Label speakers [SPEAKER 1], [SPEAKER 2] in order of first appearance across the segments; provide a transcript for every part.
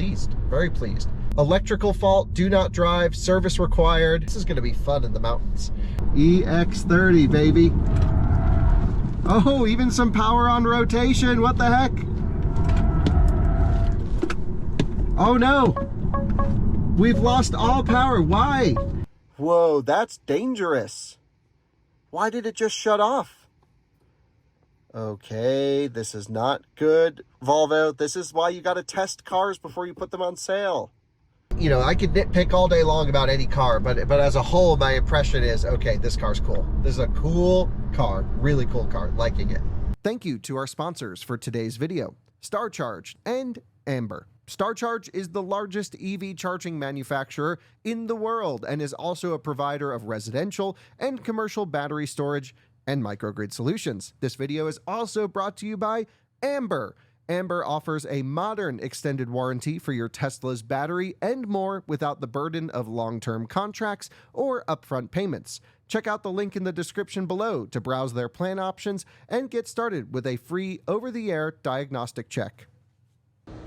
[SPEAKER 1] pleased, very pleased. Electrical fault, do not drive, service required. This is gonna be fun in the mountains. EX30, baby. Oh, even some power on rotation, what the heck? Oh no, we've lost all power, why? Whoa, that's dangerous. Why did it just shut off? Okay, this is not good, Volvo. This is why you gotta test cars before you put them on sale. You know, I could nitpick all day long about any car, but as a whole, my impression is, okay, this car's cool. This is a cool car, really cool car, liking it. Thank you to our sponsors for today's video, StarCharge and Amber. StarCharge is the largest EV charging manufacturer in the world and is also a provider of residential and commercial battery storage and microgrid solutions. This video is also brought to you by Amber. Amber offers a modern extended warranty for your Tesla's battery and more without the burden of long-term contracts or upfront payments. Check out the link in the description below to browse their plan options and get started with a free over-the-air diagnostic check.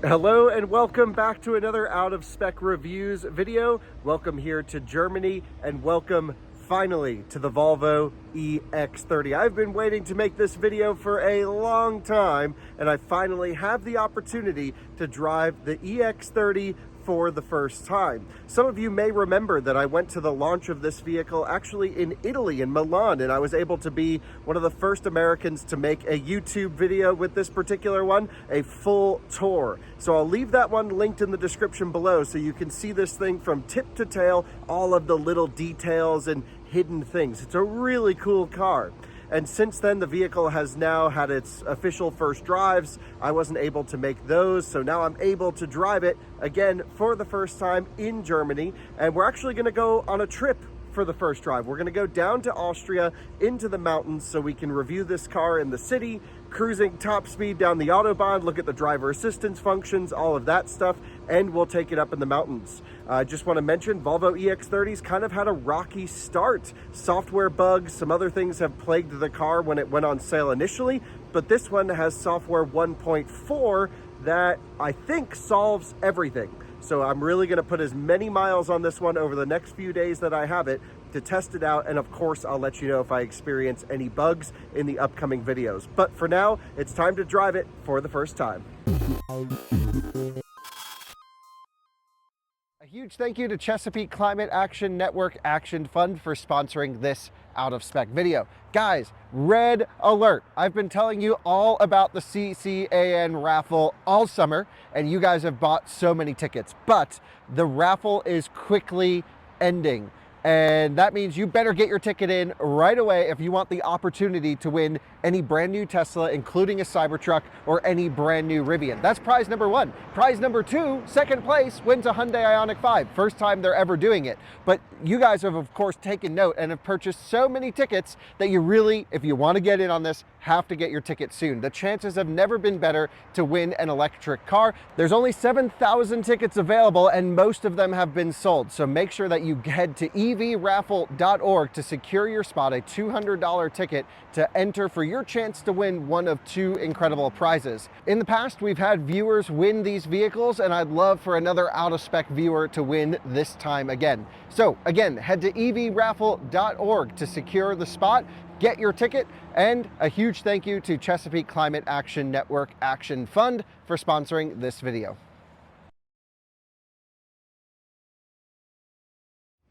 [SPEAKER 1] Hello and welcome back to another Out of Spec Reviews video. Welcome here to Germany and welcome finally to the Volvo EX30. I've been waiting to make this video for a long time and I finally have the opportunity to drive the EX30 for the first time. Some of you may remember that I went to the launch of this vehicle actually in Italy, in Milan, and I was able to be one of the first Americans to make a YouTube video with this particular one, a full tour. So I'll leave that one linked in the description below so you can see this thing from tip to tail, all of the little details and hidden things. It's a really cool car. And since then, the vehicle has now had its official first drives. I wasn't able to make those, so now I'm able to drive it again for the first time in Germany. And we're actually gonna go on a trip for the first drive. We're gonna go down to Austria into the mountains so we can review this car in the city, cruising top speed down the Autobahn, look at the driver assistance functions, all of that stuff, and we'll take it up in the mountains. I just want to mention Volvo EX30's kind of had a rocky start. Software bugs, some other things have plagued the car when it went on sale initially, but this one has software 1.4 that I think solves everything. So I'm really going to put as many miles on this one over the next few days that I have it to test it out. And of course, I'll let you know if I experience any bugs in the upcoming videos. But for now, it's time to drive it for the first time. A huge thank you to Chesapeake Climate Action Network Action Fund for sponsoring this Out of Spec video. Guys, red alert. I've been telling you all about the CCAN raffle all summer, and you guys have bought so many tickets, but the raffle is quickly ending. And that means you better get your ticket in right away if you want the opportunity to win any brand new Tesla, including a Cybertruck or any brand new Rivian. That's prize number one. Prize number two, second place, wins a Hyundai Ioniq 5. First time they're ever doing it. But you guys have, of course, taken note and have purchased so many tickets that you really, if you want to get in on this, have to get your ticket soon. The chances have never been better to win an electric car. There's only 7,000 tickets available and most of them have been sold. So make sure that you head to evraffle.org to secure your spot, a $200 ticket to enter for your chance to win one of two incredible prizes. In the past, we've had viewers win these vehicles and I'd love for another out of spec viewer to win this time again. So again, head to evraffle.org to secure the spot, get your ticket, and a huge thank you to Chesapeake Climate Action Network Action Fund for sponsoring this video.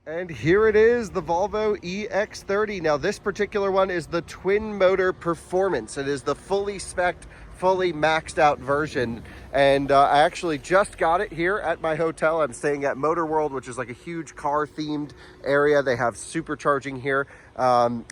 [SPEAKER 1] And here it is, the Volvo EX30. Now this particular one is the twin motor performance. It is the fully spec'd, fully maxed out version. And I actually just got it here at my hotel. I'm staying at Motor World, which is like a huge car themed area. They have supercharging here.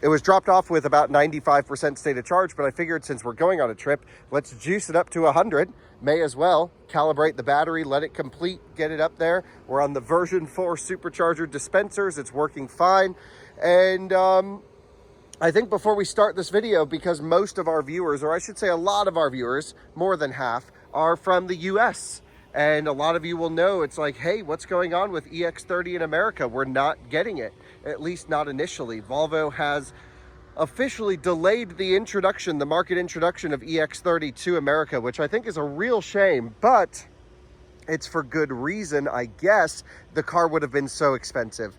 [SPEAKER 1] It was dropped off with about 95% state of charge, but I figured since we're going on a trip, let's juice it up to 100. May as well calibrate the battery, let it complete, get it up there. We're on the version 4 supercharger dispensers. It's working fine. And I think before we start this video, because most of our viewers, or I should say a lot of our viewers, more than half, are from the US. And a lot of you will know it's like, hey, what's going on with EX30 in America? We're not getting it, at least not initially. Volvo has officially delayed the introduction, the market introduction of EX30 to America, which I think is a real shame. But it's for good reason, I guess, the car would have been so expensive.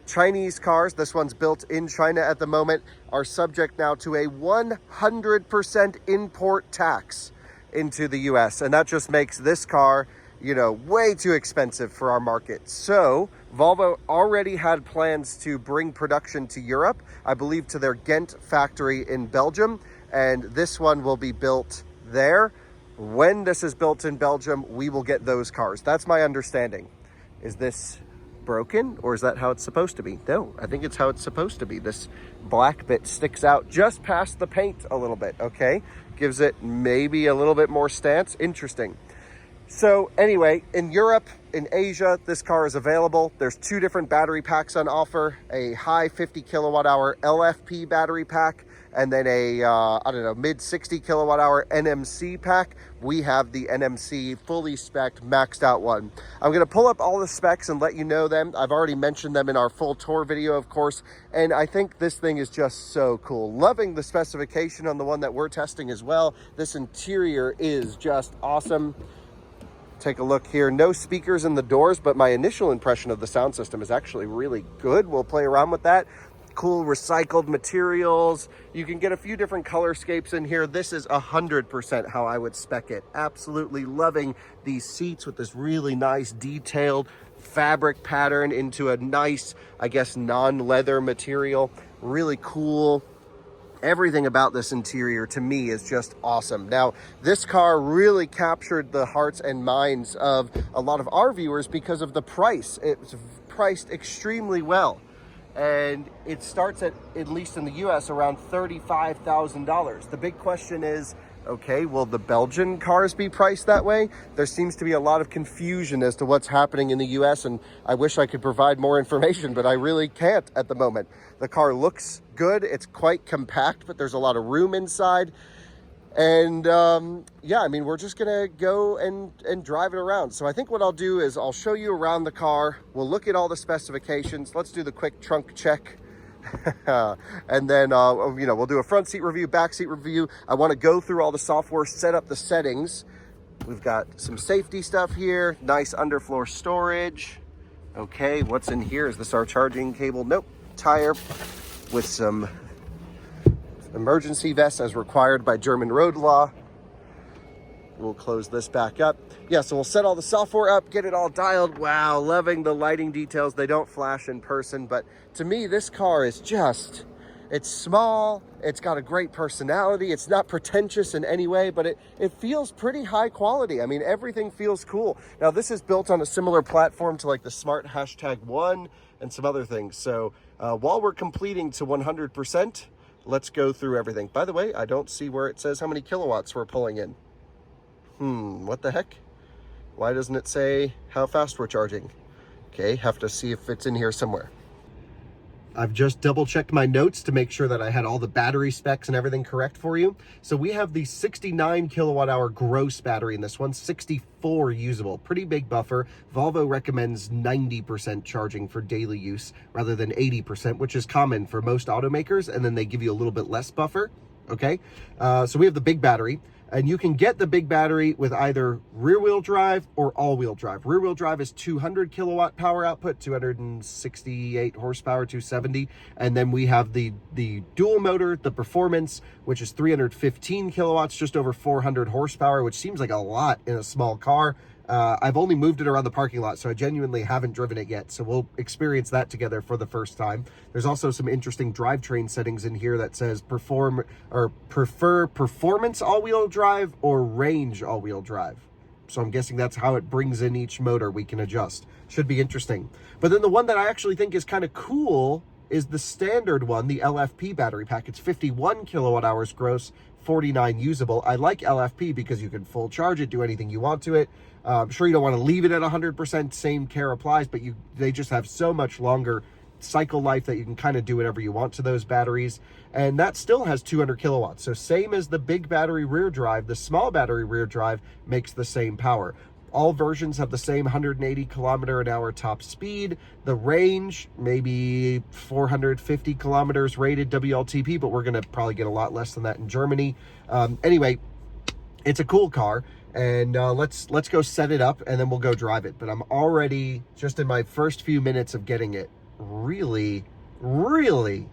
[SPEAKER 1] Chinese cars, this one's built in China at the moment, are subject now to a 100% import tax into the US. And that just makes this car, you know, way too expensive for our market. So Volvo already had plans to bring production to Europe, I believe to their Ghent factory in Belgium. And this one will be built there. When this is built in Belgium, we will get those cars. That's my understanding. Is this broken, or is that how it's supposed to be? No, I think it's how it's supposed to be. This black bit sticks out just past the paint a little bit, okay? Gives it maybe a little bit more stance. Interesting. So anyway, in Europe, in Asia, this car is available. There's 2 different battery packs on offer, a high 50 kilowatt hour LFP battery pack, and then a, I don't know, mid 60 kilowatt hour NMC pack. We have the NMC fully spec'd, maxed out one. I'm gonna pull up all the specs and let you know them. I've already mentioned them in our full tour video, of course, and I think this thing is just so cool. Loving the specification on the one that we're testing as well. This interior is just awesome. Take a look here. No speakers in the doors, but my initial impression of the sound system is actually really good. We'll play around with that. Cool recycled materials. You can get a few different colorscapes in here. This is 100% how I would spec it. Absolutely loving these seats with this really nice detailed fabric pattern into a nice, I guess, non-leather material. Really cool. Everything about this interior to me is just awesome. Now, this car really captured the hearts and minds of a lot of our viewers because of the price. It's priced extremely well. And it starts at least in the US, around $35,000. The big question is, okay, will the Belgian cars be priced that way? There seems to be a lot of confusion as to what's happening in the US, and I wish I could provide more information, but I really can't at the moment. The car looks good. It's quite compact, but there's a lot of room inside. And yeah, I mean, we're just gonna go and drive it around. So I think what I'll do is I'll show you around the car. We'll look at all the specifications. Let's do the quick trunk check. And then, you know, we'll do a front seat review, back seat review. I want to go through all the software, set up the settings. We've got some safety stuff here, nice underfloor storage. Okay, what's in here? Is this our charging cable? Nope. Tire with some emergency vests as required by German road law. We'll close this back up. Yeah, so we'll set all the software up, get it all dialed. Wow, loving the lighting details. They don't flash in person, but to me, this car is just, it's small, it's got a great personality, it's not pretentious in any way, but it feels pretty high quality. I mean, everything feels cool. Now, this is built on a similar platform to like the Smart #1 and some other things. So while we're completing to 100%, let's go through everything. By the way, I don't see where it says how many kilowatts we're pulling in. What the heck? Why doesn't it say how fast we're charging? Okay, have to see if it's in here somewhere. I've just double checked my notes to make sure that I had all the battery specs and everything correct for you. So we have the 69 kilowatt hour gross battery in this one, 64 usable, pretty big buffer. Volvo recommends 90% charging for daily use rather than 80%, which is common for most automakers. And then they give you a little bit less buffer. Okay, so we have the big battery. And you can get the big battery with either rear-wheel drive or all-wheel drive. Rear-wheel drive is 200 kilowatt power output, 268 horsepower, 270. And then we have the dual motor, the Performance, which is 315 kilowatts, just over 400 horsepower, which seems like a lot in a small car. I've only moved it around the parking lot, so I genuinely haven't driven it yet. So we'll experience that together for the first time. There's also some interesting drivetrain settings in here that says prefer performance all-wheel drive or range all-wheel drive. So I'm guessing that's how it brings in each motor we can adjust. Should be interesting. But then the one that I actually think is kind of cool is the standard one, the LFP battery pack. It's 51 kilowatt hours gross, 49 usable. I like LFP because you can full charge it, do anything you want to it. I'm sure you don't want to leave it at 100%, same care applies, but they just have so much longer cycle life that you can kind of do whatever you want to those batteries. And that still has 200 kilowatts. So same as the big battery rear drive, the small battery rear drive makes the same power. All versions have the same 180 kilometer an hour top speed. The range, maybe 450 kilometers rated WLTP, but we're going to probably get a lot less than that in Germany. Anyway, it's a cool car. and let's go set it up, and then we'll go drive it. But I'm already, just in my first few minutes of getting it, really liking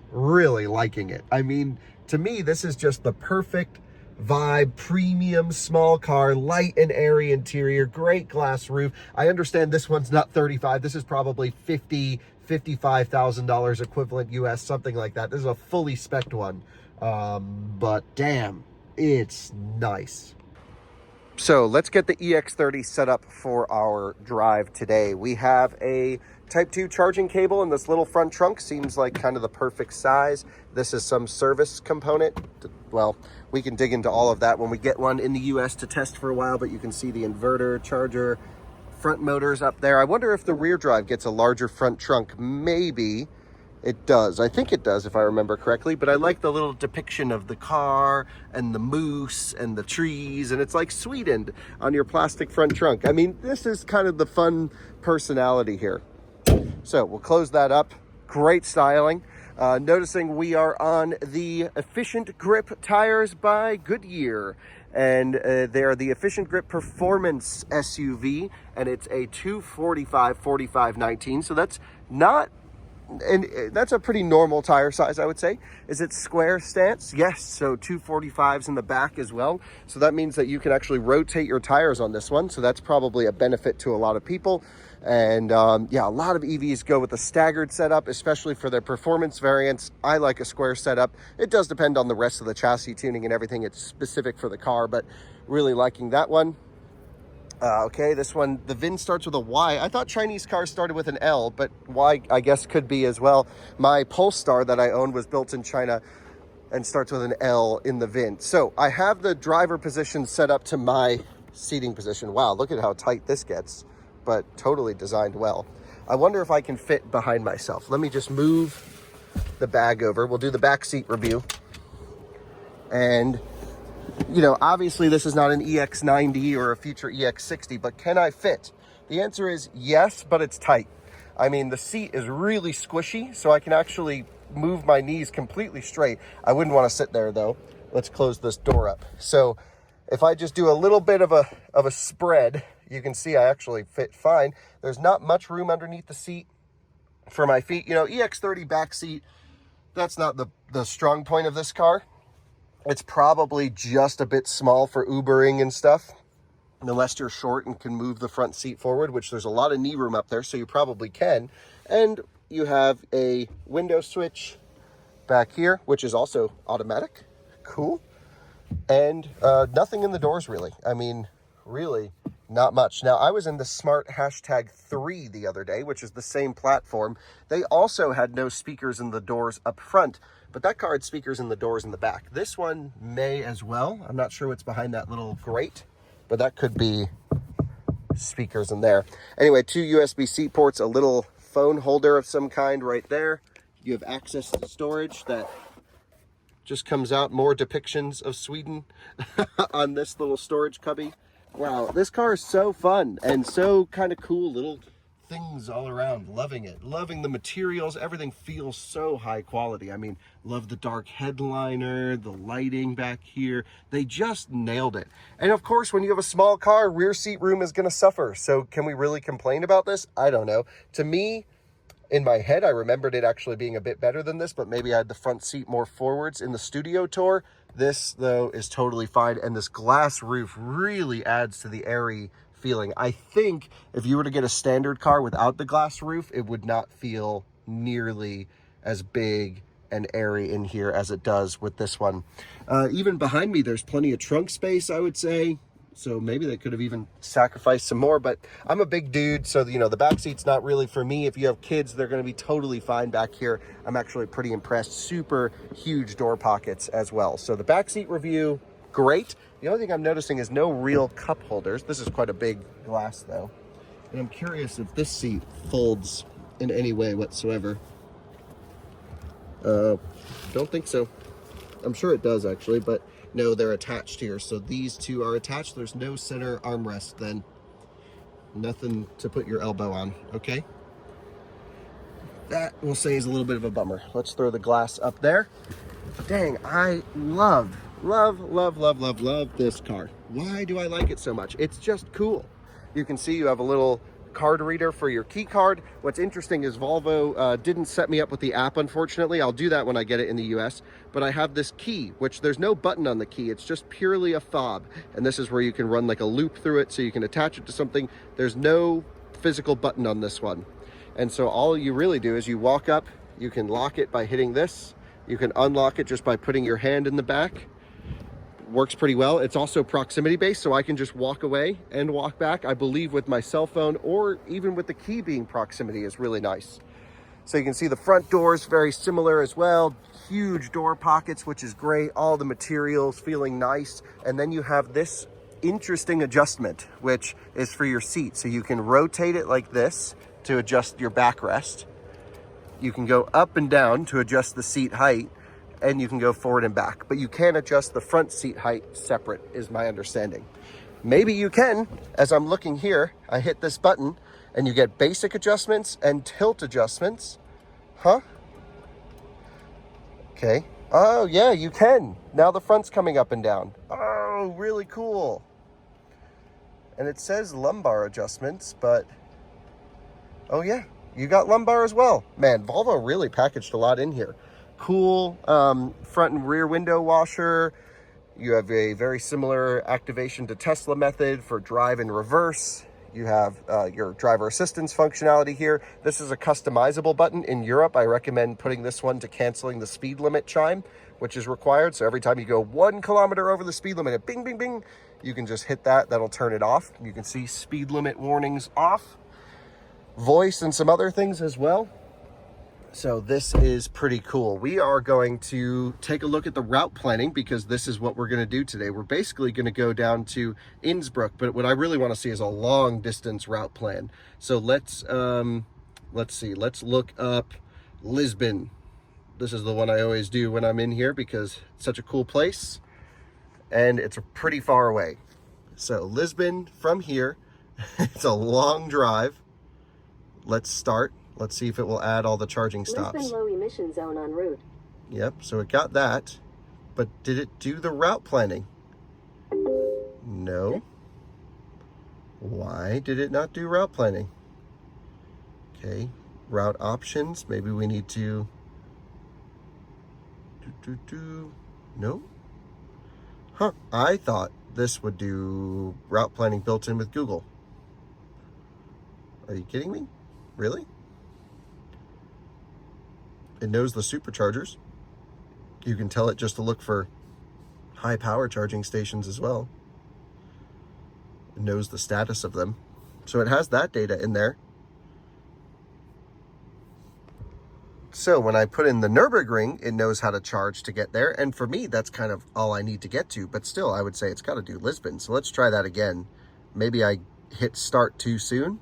[SPEAKER 1] it. I mean, to me, this is just the perfect vibe, premium small car, light and airy interior, great glass roof. I understand this one's not 35. This is probably $55,000 equivalent US, something like that. This is a fully spec'd one. But damn, it's nice. So let's get the EX30 set up for our drive today. We have a Type 2 charging cable in this little front trunk. Seems like kind of the perfect size. This is some service component. Well, we can dig into all of that when we get one in the US to test for a while, but you can see the inverter, charger, front motors up there. I wonder if the rear drive gets a larger front trunk. Maybe it does. I think it does, if I remember correctly, but I like the little depiction of the car and the moose and the trees, and it's like sweetened on your plastic front trunk. I mean, this is kind of the fun personality here. So we'll close that up. Great styling. Noticing we are on the Efficient Grip tires by Goodyear, and they are the Efficient Grip Performance SUV, and it's a 245/45/19. So that's not, and that's a pretty normal tire size, I would say. Is it square stance? Yes, so 245s in the back as well. So that means that you can actually rotate your tires on this one. So that's probably a benefit to a lot of people. And yeah, a lot of EVs go with a staggered setup, especially for their performance variants. I like a square setup. It does depend on the rest of the chassis tuning and everything. It's specific for the car, but really liking that one. Okay, this one, the VIN starts with a Y. I thought Chinese cars started with an L, but Y, I guess, could be as well. My Polestar that I own was built in China and starts with an L in the VIN. So I have the driver position set up to my seating position. Wow, look at how tight this gets, but totally designed well. I wonder if I can fit behind myself. Let me just move the bag over. We'll do the back seat review. And you know, obviously this is not an EX90 or a future EX60, but can I fit? The answer is yes, but it's tight. I mean, the seat is really squishy, so I can actually move my knees completely straight. I wouldn't want to sit there though. Let's close this door up. So if I just do a little bit of a spread, you can see I actually fit fine. There's not much room underneath the seat for my feet. You know, EX30 back seat, that's not the strong point of this car. It's probably just a bit small for Ubering and stuff, unless you're short and can move the front seat forward, which there's a lot of knee room up there, so you probably can. And you have a window switch back here, which is also automatic. Cool. And nothing in the doors, really. I mean, really not much. Now, I was in the Smart #3 the other day, which is the same platform. They also had no speakers in the doors up front, but that car had speakers in the doors in the back. This one may as well. I'm not sure what's behind that little grate, but that could be speakers in there. Anyway, 2 USB-C ports, a little phone holder of some kind right there. You have access to storage that just comes out. More depictions of Sweden on this little storage cubby. Wow, this car is so fun and so kind of cool. Little things all around. Loving it. Loving the materials. Everything feels so high quality. I mean, love the dark headliner, the lighting back here. They just nailed it. And of course, when you have a small car, rear seat room is going to suffer. So can we really complain about this? I don't know. To me, in my head, I remembered it actually being a bit better than this, but maybe I had the front seat more forwards in the studio tour. This, though, is totally fine, and this glass roof really adds to the airy feeling. I think if you were to get a standard car without the glass roof, it would not feel nearly as big and airy in here as it does with this one. Even behind me, there's plenty of trunk space, I would say. So maybe they could have even sacrificed some more, but I'm a big dude, so you know, the back seat's not really for me. If you have kids, they're going to be totally fine back here. I'm actually pretty impressed. Super huge door pockets as well. So the back seat review, great. The only thing I'm noticing is no real cup holders. This is quite a big glass though. And I'm curious if this seat folds in any way whatsoever. Don't think so. I'm sure it does actually, but no, they're attached here. So these two are attached. There's no center armrest then. Nothing to put your elbow on, okay? That, we'll say, is a little bit of a bummer. Let's throw the glass up there. Dang, I love this car. Why do I like it so much? It's just cool. You can see you have a little card reader for your key card. What's interesting is Volvo didn't set me up with the app, unfortunately. I'll do that when I get it in the US, but I have this key, which there's no button on the key. It's just purely a fob. And this is where you can run like a loop through it so you can attach it to something. There's no physical button on this one. And so all you really do is you walk up, you can lock it by hitting this. You can unlock it just by putting your hand in the back. Works pretty well. It's also proximity based, so I can just walk away and walk back. I believe with my cell phone or even with the key being proximity is really nice. So you can see the front doors very similar as well. Huge door pockets, which is great. All the materials feeling nice. And then you have this interesting adjustment, which is for your seat. So you can rotate it like this to adjust your backrest. You can go up and down to adjust the seat height, and you can go forward and back, but you can't adjust the front seat height separate, is my understanding. Maybe you can. As I'm looking here, I hit this button and you get basic adjustments and tilt adjustments. Huh? Okay. Oh yeah, you can. Now the front's coming up and down. Oh, really cool. And it says lumbar adjustments, but oh yeah, you got lumbar as well. Man, Volvo really packaged a lot in here. Cool front and rear window washer. You have a very similar activation to Tesla method for drive and reverse. You have your driver assistance functionality here. This is a customizable button. In Europe, I recommend putting this one to canceling the speed limit chime, which is required. So every time you go 1 kilometer over the speed limit, bing, bing, bing, you can just hit that. That'll turn it off. You can see speed limit warnings off. Voice and some other things as well. So this is pretty cool. We are going to take a look at the route planning because this is what we're going to do today. We're basically going to go down to Innsbruck, but what I really want to see is a long distance route plan. So let's see. Let's look up Lisbon. This is the one I always do when I'm in here because it's such a cool place and it's pretty far away. So Lisbon from here, it's a long drive. Let's start. Let's see if it will add all the charging stops.
[SPEAKER 2] Lisbon low emission zone en route.
[SPEAKER 1] Yep, so it got that. But did it do the route planning? No. Why did it not do route planning? Okay, route options. Maybe we need to... No? Huh, I thought this would do route planning built in with Google. Are you kidding me? Really? It knows the superchargers. You can tell it just to look for high power charging stations as well. It knows the status of them. So it has that data in there. So when I put in the Nürburgring, it knows how to charge to get there. And for me, that's kind of all I need to get to. But still, I would say it's got to do Lisbon. So let's try that again. Maybe I hit start too soon.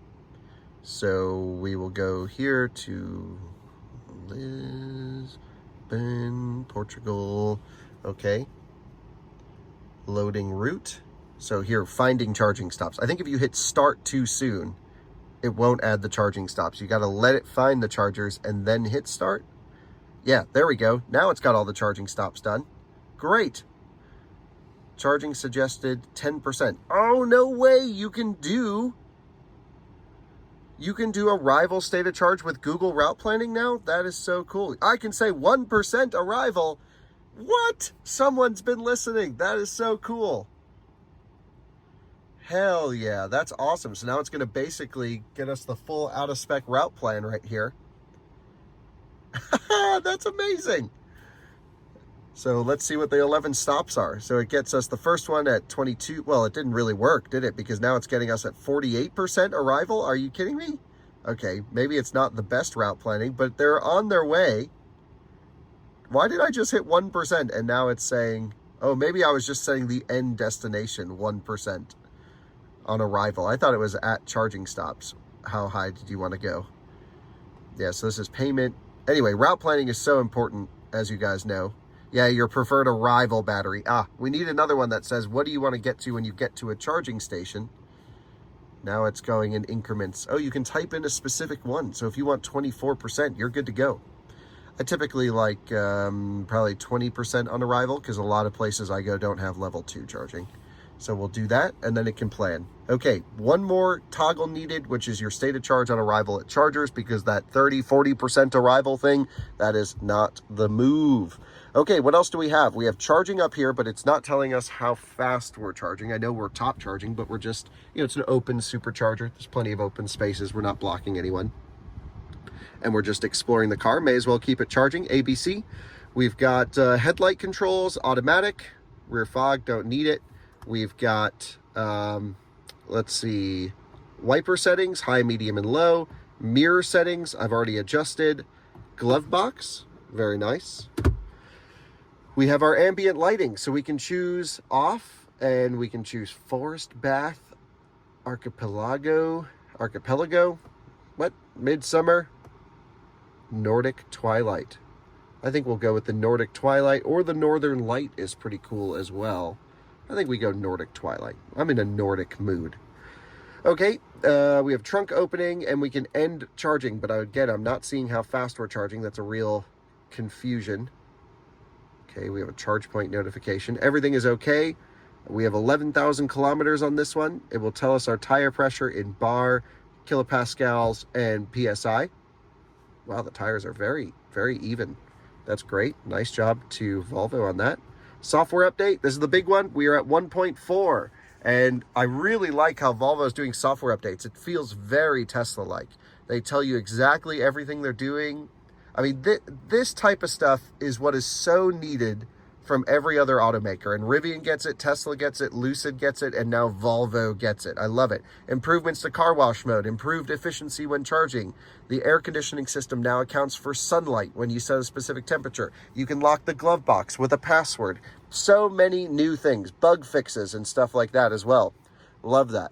[SPEAKER 1] So we will go here to Lisbon, Portugal. Okay. Loading route. So here, finding charging stops. I think if you hit start too soon, it won't add the charging stops. You got to let it find the chargers and then hit start. Yeah, there we go. Now it's got all the charging stops done. Great. Charging suggested 10%. Oh, no way. You can do arrival state of charge with Google route planning now? That is so cool. I can say 1% arrival. What? Someone's been listening. That is so cool. Hell yeah, that's awesome. So now it's going to basically get us the full out-of-spec route plan right here. That's amazing. So let's see what the 11 stops are. So it gets us the first one at 22. Well, it didn't really work, did it? Because now it's getting us at 48% arrival. Are you kidding me? Okay, maybe it's not the best route planning, but they're on their way. Why did I just hit 1% and now it's saying, oh, maybe I was just saying the end destination, 1% on arrival. I thought it was at charging stops. How high did you want to go? Yeah, so this is payment. Anyway, route planning is so important, as you guys know. Yeah, your preferred arrival battery. We need another one that says, what do you want to get to when you get to a charging station? Now it's going in increments. Oh, you can type in a specific one. So if you want 24%, you're good to go. I typically like probably 20% on arrival because a lot of places I go don't have level 2 charging. So we'll do that, and then it can plan. Okay, one more toggle needed, which is your state of charge on arrival at chargers, because that 30-40% arrival thing, that is not the move. Okay, what else do we have? We have charging up here, but it's not telling us how fast we're charging. I know we're top charging, but we're just, it's an open supercharger. There's plenty of open spaces. We're not blocking anyone. And we're just exploring the car. May as well keep it charging. ABC. We've got headlight controls, automatic. Rear fog, don't need it. We've got, let's see, wiper settings, high, medium, and low. Mirror settings, I've already adjusted. Glove box, very nice. We have our ambient lighting, so we can choose off, and we can choose forest bath, archipelago, what? Midsummer, Nordic twilight. I think we'll go with the Nordic twilight, or the Northern light is pretty cool as well. I think we go Nordic twilight. I'm in a Nordic mood. Okay, we have trunk opening, and we can end charging, but again, I'm not seeing how fast we're charging. That's a real confusion. Okay, we have a charge point notification. Everything is okay. We have 11,000 kilometers on this one. It will tell us our tire pressure in bar, kilopascals, and PSI. Wow, the tires are very, very even. That's great. Nice job to Volvo on that. Software update. This is the big one. We are at 1.4. And I really like how Volvo is doing software updates. It feels very Tesla-like. They tell you exactly everything they're doing. I mean, this type of stuff is what is so needed from every other automaker. And Rivian gets it, Tesla gets it, Lucid gets it, and now Volvo gets it. I love it. Improvements to car wash mode, improved efficiency when charging. The air conditioning system now accounts for sunlight when you set a specific temperature. You can lock the glove box with a password. So many new things, bug fixes and stuff like that as well. Love that.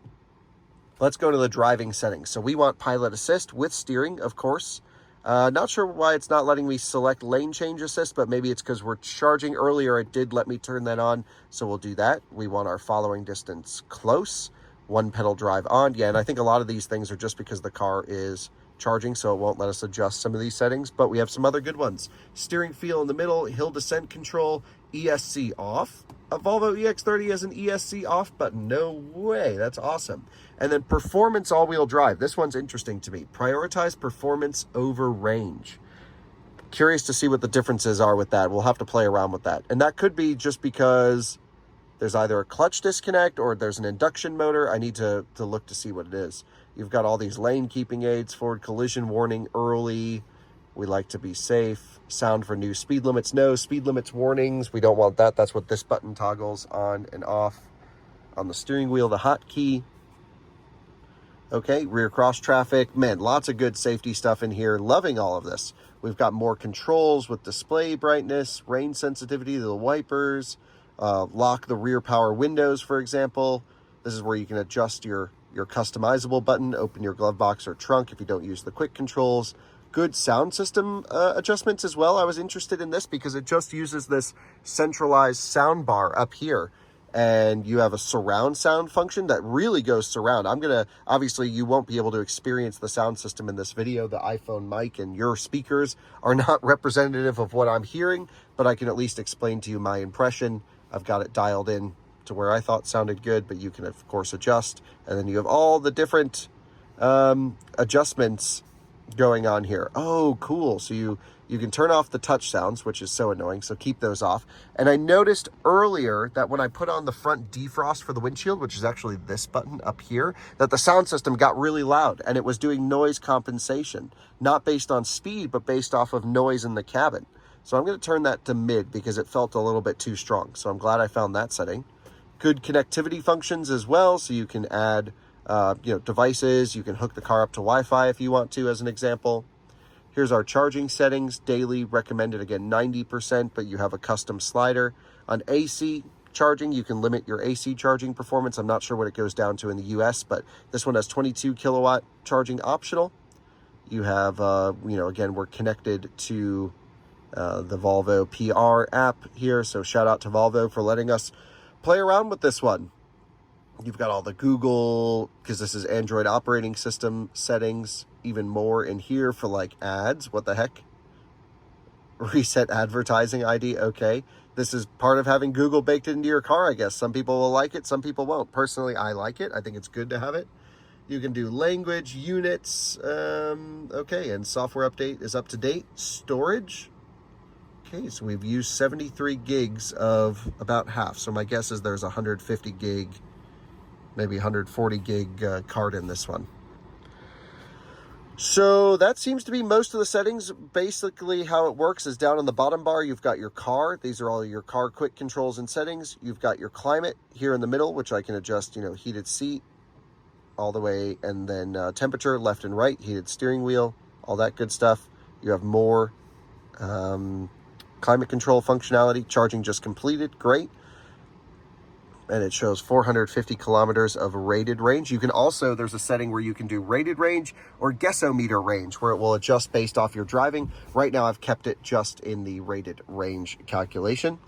[SPEAKER 1] Let's go to the driving settings. So we want pilot assist with steering, of course. Not sure why it's not letting me select lane change assist, but maybe it's because we're charging earlier. It did let me turn that on, so we'll do that. We want our following distance close, one pedal drive on. Yeah, and I think a lot of these things are just because the car is charging, so it won't let us adjust some of these settings, but we have some other good ones. Steering feel in the middle, hill descent control, ESC off. A Volvo EX30 has an ESC off button. No way. That's awesome. And then performance all-wheel drive. This one's interesting to me. Prioritize performance over range. Curious to see what the differences are with that. We'll have to play around with that. And that could be just because there's either a clutch disconnect or there's an induction motor. I need to look to see what it is. You've got all these lane keeping aids, forward collision warning early. We like to be safe. Sound for new speed limits. No speed limits warnings. We don't want that. That's what this button toggles on and off. On the steering wheel, the hotkey. Okay, rear cross traffic. Man, lots of good safety stuff in here. Loving all of this. We've got more controls with display brightness, rain sensitivity to the wipers, lock the rear power windows, for example. This is where you can adjust your customizable button, open your glove box or trunk if you don't use the quick controls. Good sound system adjustments as well. I was interested in this because it just uses this centralized sound bar up here. And you have a surround sound function that really goes surround. Obviously you won't be able to experience the sound system in this video. The iPhone mic and your speakers are not representative of what I'm hearing, but I can at least explain to you my impression. I've got it dialed in to where I thought sounded good, but you can of course adjust. And then you have all the different adjustments going on here. Oh, cool. So you can turn off the touch sounds, which is so annoying, so keep those off. And I noticed earlier that when I put on the front defrost for the windshield, which is actually this button up here, that the sound system got really loud and it was doing noise compensation, not based on speed, but based off of noise in the cabin. So I'm going to turn that to mid because it felt a little bit too strong. So I'm glad I found that setting. Good connectivity functions as well. So you can add devices. You can hook the car up to Wi-Fi if you want to, as an example. Here's our charging settings. Daily recommended, again, 90%, but you have a custom slider. On AC charging, you can limit your AC charging performance. I'm not sure what it goes down to in the US, but this one has 22 kilowatt charging optional. You have, again, we're connected to the Volvo PR app here. So shout out to Volvo for letting us play around with this one. You've got all the Google, because this is Android operating system settings, even more in here for like ads. What the heck? Reset advertising ID. Okay. this is part of having Google baked into your car, I guess. Some people will like it, some people won't. Personally, I like it. I think it's good to have it. You can do language, units, okay, and software update is up to date. Storage, okay, so we've used 73 gigs of about half. So my guess is there's 150 gig, maybe 140 gig card in this one. So that seems to be most of the settings. Basically how it works is down on the bottom bar, you've got your car. These are all your car quick controls and settings. You've got your climate here in the middle, which I can adjust, heated seat all the way, and then temperature left and right, heated steering wheel, all that good stuff. You have more climate control functionality. Charging just completed, great. And it shows 450 kilometers of rated range. You can also, there's a setting where you can do rated range or guessometer range, where it will adjust based off your driving. Right now I've kept it just in the rated range calculation.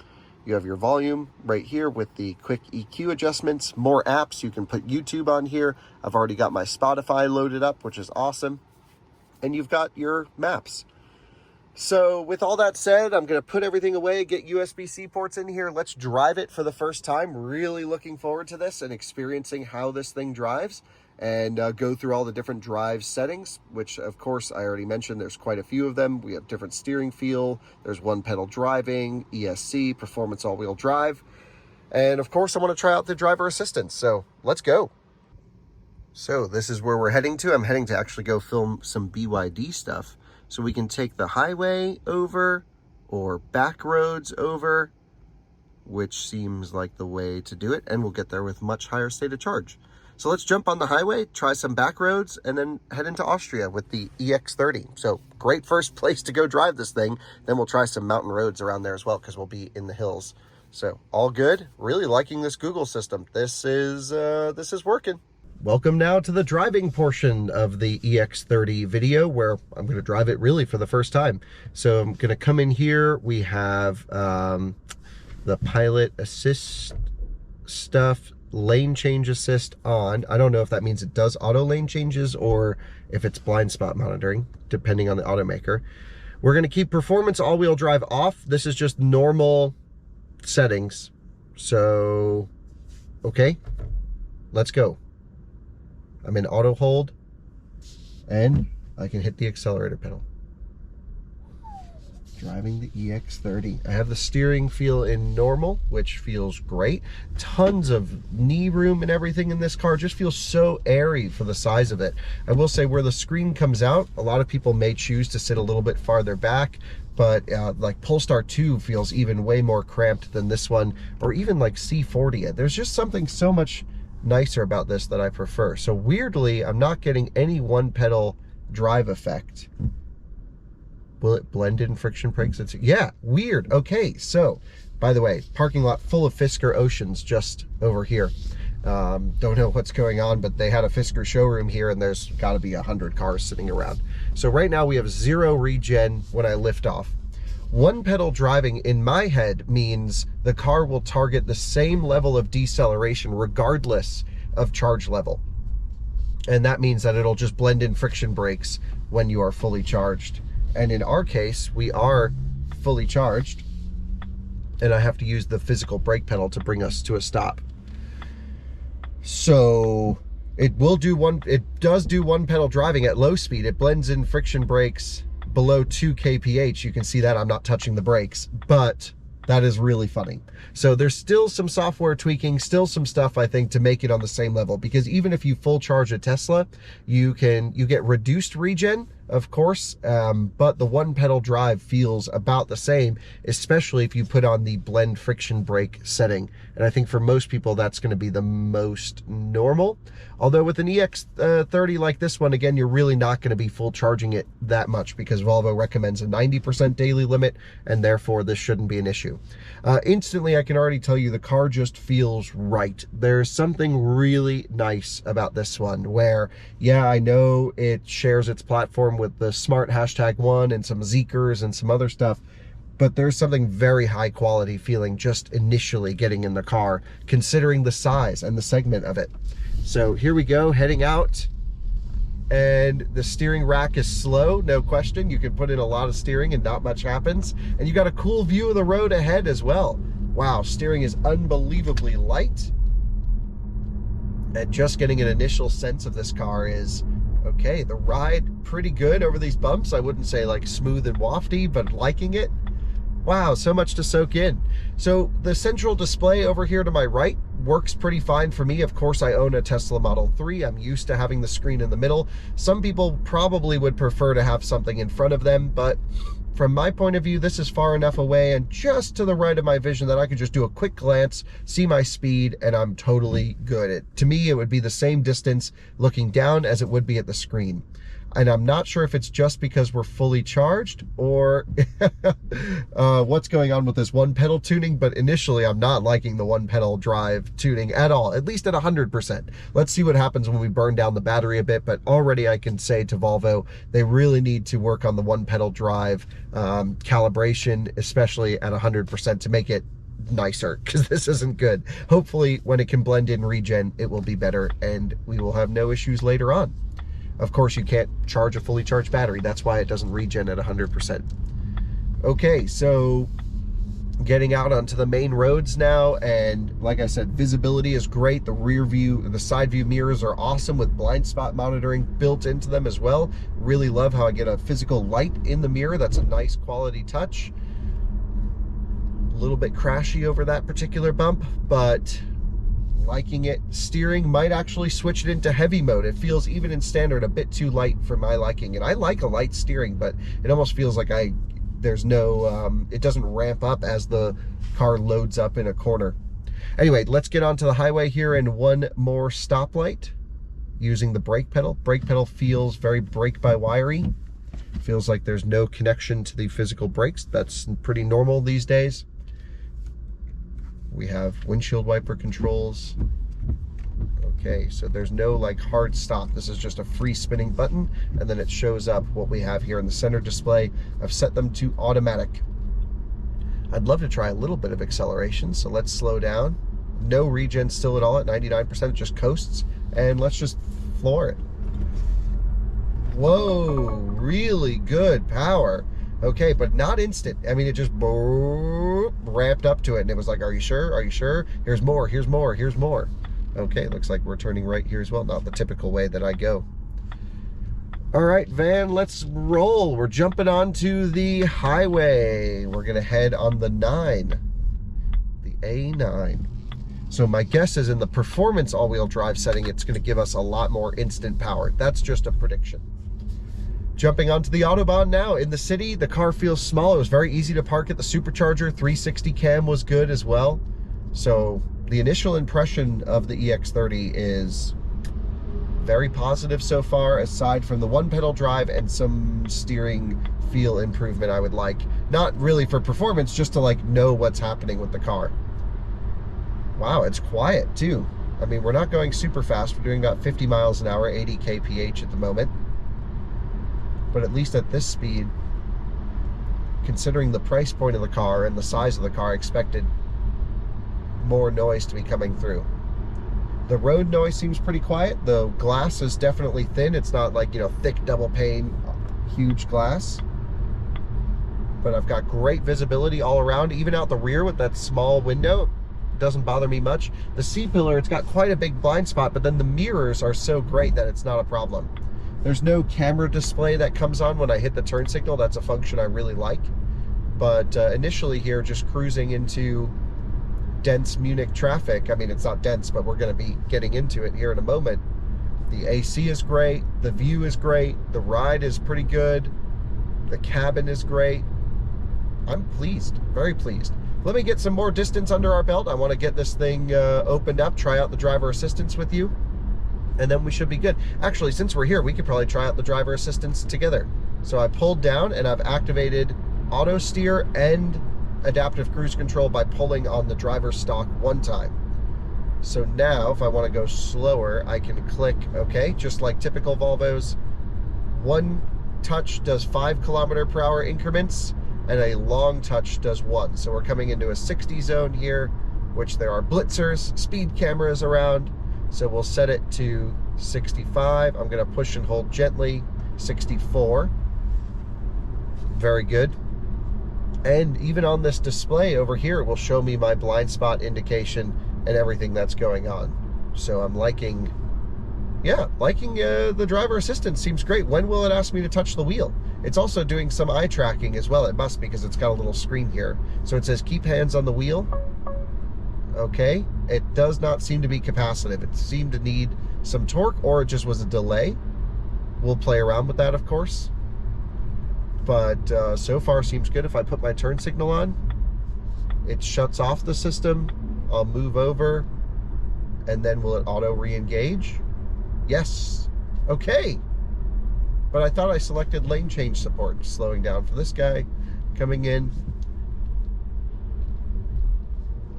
[SPEAKER 1] You have your volume right here with the quick EQ adjustments, more apps. You can put YouTube on here. I've already got my Spotify loaded up, which is awesome. And you've got your maps. So with all that said, I'm going to put everything away, get USB-C ports in here. Let's drive it for the first time. Really looking forward to this and experiencing how this thing drives, and go through all the different drive settings, which of course I already mentioned. There's quite a few of them. We have different steering feel. There's one pedal driving, ESC, performance all-wheel drive. And of course I want to try out the driver assistance. So let's go. So this is where we're heading to. I'm heading to actually go film some BYD stuff. So we can take the highway over or back roads over, which seems like the way to do it. And we'll get there with much higher state of charge. So let's jump on the highway, try some back roads, and then head into Austria with the EX30. So great first place to go drive this thing. Then we'll try some mountain roads around there as well, because we'll be in the hills. So all good. Really liking this Google system. This is working. Welcome now to the driving portion of the EX30 video, where I'm going to drive it really for the first time. So I'm going to come in here. We have the pilot assist stuff, lane change assist on. I don't know if that means it does auto lane changes or if it's blind spot monitoring, depending on the automaker. We're going to keep performance all-wheel drive off. This is just normal settings. So, okay, let's go. I'm in auto hold, and I can hit the accelerator pedal. Driving the EX30. I have the steering feel in normal, which feels great. Tons of knee room and everything in this car. Just feels so airy for the size of it. I will say, where the screen comes out, a lot of people may choose to sit a little bit farther back, but like Polestar 2 feels even way more cramped than this one, or even like C40. There's just something so much nicer about this that I prefer. So weirdly, I'm not getting any one pedal drive effect. Will it blend in friction brakes? Yeah, weird. Okay, so by the way, parking lot full of Fisker Oceans just over here. Don't know what's going on, but they had a Fisker showroom here, and there's got to be 100 cars sitting around. So right now we have 0 regen when I lift off. One pedal driving in my head means the car will target the same level of deceleration regardless of charge level. And that means that it'll just blend in friction brakes when you are fully charged. And in our case, we are fully charged, and I have to use the physical brake pedal to bring us to a stop. So it does do one pedal driving at low speed. It blends in friction brakes below 2 kph. You can see that I'm not touching the brakes, but that is really funny. So there's still some software tweaking, still some stuff, I think, to make it on the same level, because even if you full charge a Tesla, you get reduced regen, of course, but the one pedal drive feels about the same, especially if you put on the blend friction brake setting. And I think for most people, that's going to be the most normal. Although with an EX30 like this one, again, you're really not going to be full charging it that much, because Volvo recommends a 90% daily limit, and therefore this shouldn't be an issue. Instantly, I can already tell you the car just feels right. There's something really nice about this one where, yeah, I know it shares its platform with the Smart #1 and some Zeekers and some other stuff, but there's something very high quality feeling just initially getting in the car, considering the size and the segment of it. So here we go, heading out. And the steering rack is slow, no question. You can put in a lot of steering and not much happens. And you got a cool view of the road ahead as well. Wow, steering is unbelievably light. And just getting an initial sense of this car is, okay, the ride pretty good over these bumps. I wouldn't say like smooth and wafty, but liking it. Wow, so much to soak in. So the central display over here to my right works pretty fine for me. Of course, I own a Tesla Model 3. I'm used to having the screen in the middle. Some people probably would prefer to have something in front of them, but from my point of view, this is far enough away and just to the right of my vision that I could just do a quick glance, see my speed, and I'm totally good. To me, it would be the same distance looking down as it would be at the screen. And I'm not sure if it's just because we're fully charged or what's going on with this one pedal tuning, but initially I'm not liking the one pedal drive tuning at all, at least at 100%. Let's see what happens when we burn down the battery a bit, but already I can say to Volvo, they really need to work on the one pedal drive calibration, especially at 100% to make it nicer, because this isn't good. Hopefully when it can blend in regen, it will be better and we will have no issues later on. Of course, you can't charge a fully charged battery. That's why it doesn't regen at 100%. Okay, so getting out onto the main roads now, and like I said, visibility is great. The rear view, the side view mirrors are awesome with blind spot monitoring built into them as well. Really love how I get a physical light in the mirror. That's a nice quality touch. A little bit crashy over that particular bump, but liking it. Steering might actually switch it into heavy mode. It feels, even in standard, a bit too light for my liking. And I like a light steering, but it almost feels like there's no, it doesn't ramp up as the car loads up in a corner. Anyway, let's get onto the highway here and one more stoplight using the brake pedal. Brake pedal feels very brake-by-wiry. Feels like there's no connection to the physical brakes. That's pretty normal these days. We have windshield wiper controls. Okay, so there's no like hard stop. This is just a free spinning button, and then it shows up what we have here in the center display. I've set them to automatic. I'd love to try a little bit of acceleration, so let's slow down. No regen still at all at 99%, it just coasts, and let's just floor it. Whoa, really good power. Okay, but not instant. I mean, it just ramped up to it, and it was like, are you sure? Are you sure? Here's more, here's more, here's more. Okay, looks like we're turning right here as well. Not the typical way that I go. All right, van, let's roll. We're jumping onto the highway. We're gonna head on the 9, the A9. So my guess is in the performance all-wheel drive setting, it's gonna give us a lot more instant power. That's just a prediction. Jumping onto the Autobahn now. In the city, the car feels small. It was very easy to park at the supercharger. 360 cam was good as well. So the initial impression of the EX30 is very positive so far, aside from the one pedal drive and some steering feel improvement I would like. Not really for performance, just to like know what's happening with the car. Wow, it's quiet too. I mean, we're not going super fast. We're doing about 50 miles an hour, 80 kph at the moment. But at least at this speed, considering the price point of the car and the size of the car, I expected more noise to be coming through. The road noise seems pretty quiet. The glass is definitely thin. It's not like, you know, thick double pane, huge glass. But I've got great visibility all around, even out the rear with that small window. It doesn't bother me much. The C-pillar, it's got quite a big blind spot, but then the mirrors are so great that it's not a problem. There's no camera display that comes on when I hit the turn signal. That's a function I really like. But initially here, just cruising into dense Munich traffic. I mean, it's not dense, but we're going to be getting into it here in a moment. The AC is great. The view is great. The ride is pretty good. The cabin is great. I'm pleased, very pleased. Let me get some more distance under our belt. I want to get this thing opened up, try out the driver assistance with you, and then we should be good. Actually, since we're here, we could probably try out the driver assistance together. So I pulled down and I've activated auto steer and adaptive cruise control by pulling on the driver's stalk one time. So now if I want to go slower, I can click OK, just like typical Volvos. One touch does 5 km/h increments and a long touch does 1. So we're coming into a 60 zone here, which there are blitzers, speed cameras around. So we'll set it to 65. I'm going to push and hold gently. 64. Very good. And even on this display over here, it will show me my blind spot indication and everything that's going on. So I'm liking, the driver assistance seems great. When will it ask me to touch the wheel? It's also doing some eye tracking as well. It must, because it's got a little screen here. So it says keep hands on the wheel. Okay, it does not seem to be capacitive. It seemed to need some torque, or it just was a delay. We'll play around with that, of course. But so far seems good. If I put my turn signal on, it shuts off the system. I'll move over, and then will it auto re-engage? Yes. Okay. But I thought I selected lane change support. Slowing down for this guy, coming in.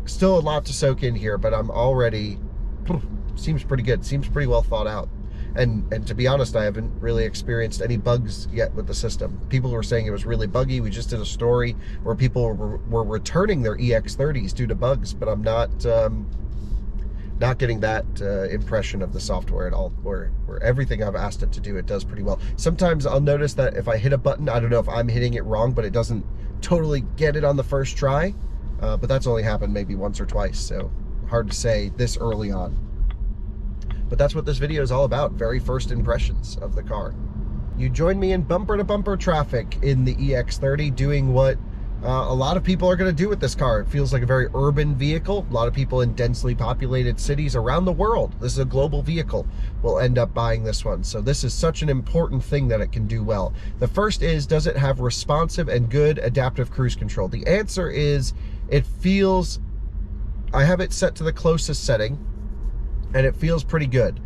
[SPEAKER 1] Still a lot to soak in here, but I'm already, seems pretty good. Seems pretty well thought out. And to be honest, I haven't really experienced any bugs yet with the system. People were saying it was really buggy. We just did a story where people were returning their EX30s due to bugs, but I'm not getting that impression of the software at all, where everything I've asked it to do, it does pretty well. Sometimes I'll notice that if I hit a button, I don't know if I'm hitting it wrong, but it doesn't totally get it on the first try. But that's only happened maybe once or twice, so hard to say this early on. But that's what this video is all about, very first impressions of the car. You join me in bumper-to-bumper traffic in the EX30, doing what a lot of people are going to do with this car. It feels like a very urban vehicle. A lot of people in densely populated cities around the world, this is a global vehicle, will end up buying this one. So this is such an important thing that it can do well. The first is, does it have responsive and good adaptive cruise control? The answer is, it feels, I have it set to the closest setting, and it feels pretty good.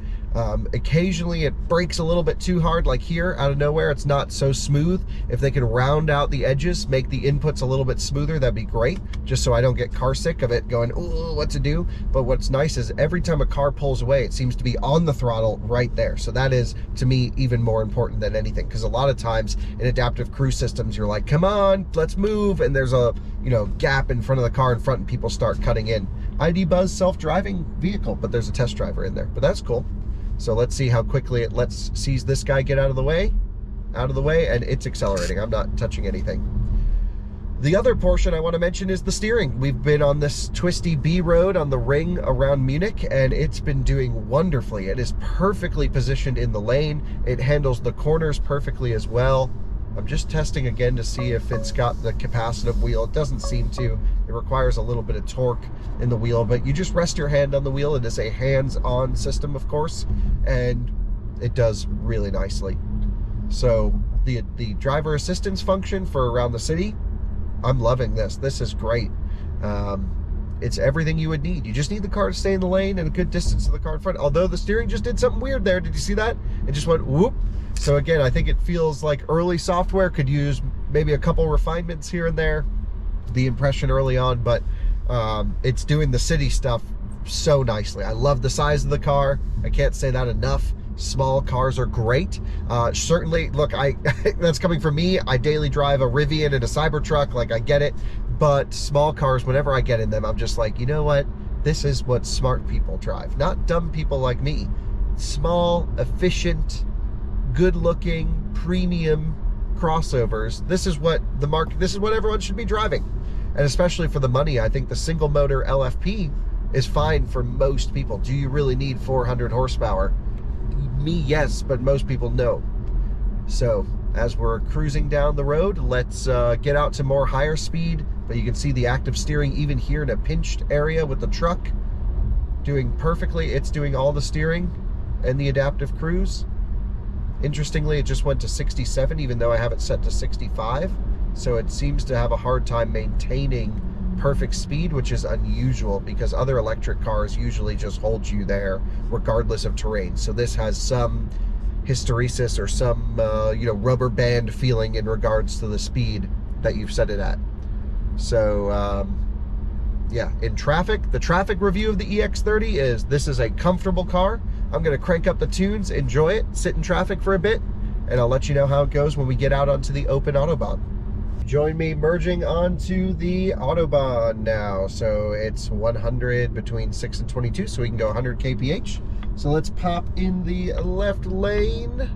[SPEAKER 1] Occasionally it breaks a little bit too hard, like here, out of nowhere. It's not so smooth. If they can round out the edges, make the inputs a little bit smoother, that'd be great, just so I don't get car sick of it going, ooh, what to do. But what's nice is every time a car pulls away, it seems to be on the throttle right there. So that is, to me, even more important than anything, because a lot of times in adaptive cruise systems, you're like, come on, let's move, and there's a gap in front of the car in front, and people start cutting in. ID Buzz self-driving vehicle, but there's a test driver in there, but that's cool. So let's see how quickly it sees this guy get out of the way, and it's accelerating. I'm not touching anything. The other portion I want to mention is the steering. We've been on this twisty B road on the ring around Munich, and it's been doing wonderfully. It is perfectly positioned in the lane. It handles the corners perfectly as well. I'm just testing again to see if it's got the capacitive wheel. It doesn't seem to. It requires a little bit of torque in the wheel, but you just rest your hand on the wheel. It is a hands-on system, of course, and it does really nicely. So the driver assistance function for around the city, I'm loving this. This is great. It's everything you would need. You just need the car to stay in the lane and a good distance to the car in front. Although the steering just did something weird there. Did you see that? It just went whoop. So again, I think it feels like early software could use maybe a couple refinements here and there, the impression early on, but it's doing the city stuff so nicely. I love the size of the car. I can't say that enough. Small cars are great. Certainly, look, that's coming from me. I daily drive a Rivian and a Cybertruck, like I get it, but small cars, whenever I get in them, I'm just like, you know what? This is what smart people drive, not dumb people like me. Small, efficient, good-looking, premium crossovers. This is what the market, this is what everyone should be driving. And especially for the money, I think the single motor LFP is fine for most people. Do you really need 400 horsepower? Me, yes, but most people, no. So as we're cruising down the road, let's get out to more higher speed, but you can see the active steering even here in a pinched area with the truck doing perfectly. It's doing all the steering and the adaptive cruise. Interestingly, it just went to 67, even though I have it set to 65. So it seems to have a hard time maintaining perfect speed, which is unusual because other electric cars usually just hold you there regardless of terrain. So this has some hysteresis or some rubber band feeling in regards to the speed that you've set it at. So yeah, in traffic, the traffic review of the EX30 is, this is a comfortable car. I'm going to crank up the tunes, enjoy it, sit in traffic for a bit, and I'll let you know how it goes when we get out onto the open Autobahn. Join me merging onto the Autobahn now. So it's 100 between 6 and 22, so we can go 100 kph. So let's pop in the left lane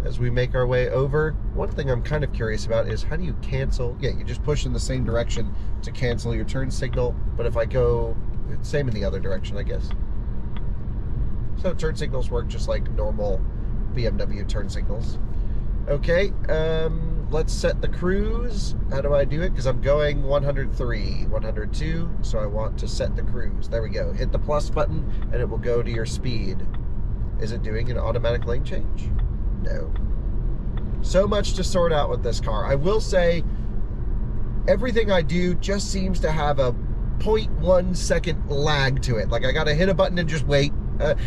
[SPEAKER 1] as we make our way over. One thing I'm kind of curious about is how do you cancel? Yeah, you just push in the same direction to cancel your turn signal, but if I go, same in the other direction, I guess. So turn signals work just like normal BMW turn signals. Okay, let's set the cruise. How do I do it? Because I'm going 103, 102, so I want to set the cruise. There we go. Hit the plus button and it will go to your speed. Is it doing an automatic lane change? No. So much to sort out with this car. I will say everything I do just seems to have a 0.1 second lag to it. Like I gotta hit a button and just wait.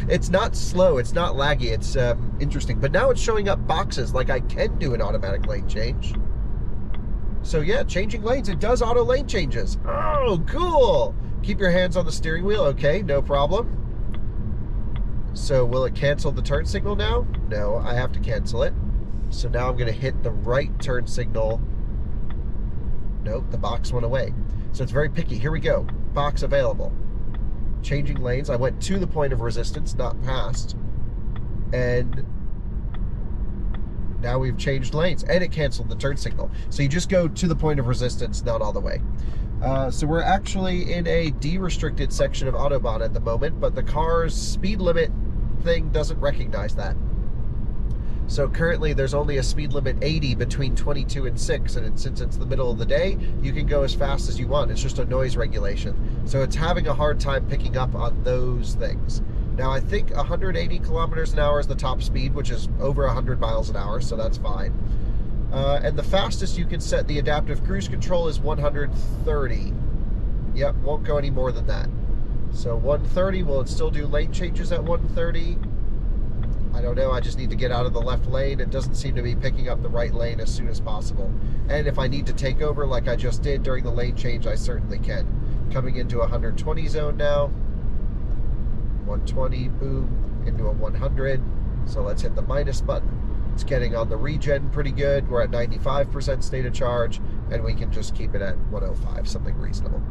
[SPEAKER 1] It's not slow, it's not laggy, it's interesting. But now it's showing up boxes like I can do an automatic lane change. So yeah, changing lanes, it does auto lane changes. Oh, cool. Keep your hands on the steering wheel. Okay, no problem. So will it cancel the turn signal now? No, I have to cancel it. So now I'm gonna hit the right turn signal. Nope, the box went away. So it's very picky. Here we go, box available. Changing lanes. I went to the point of resistance, not past. And now we've changed lanes and it canceled the turn signal. So you just go to the point of resistance, not all the way. So we're actually in a de-restricted section of Autobahn at the moment, but the car's speed limit thing doesn't recognize that. So currently there's only a speed limit 80 between 22 and 6, and since it's the middle of the day, you can go as fast as you want. It's just a noise regulation. So it's having a hard time picking up on those things. Now I think 180 kilometers an hour is the top speed, which is over 100 miles an hour, so that's fine. And the fastest you can set the adaptive cruise control is 130. Yep, won't go any more than that. So 130, will it still do lane changes at 130? I don't know, I just need to get out of the left lane. It doesn't seem to be picking up the right lane as soon as possible. And if I need to take over like I just did during the lane change, I certainly can. Coming into a 120 zone now. 120, boom, into a 100. So let's hit the minus button. It's getting on the regen pretty good. We're at 95% state of charge, and we can just keep it at 105, something reasonable.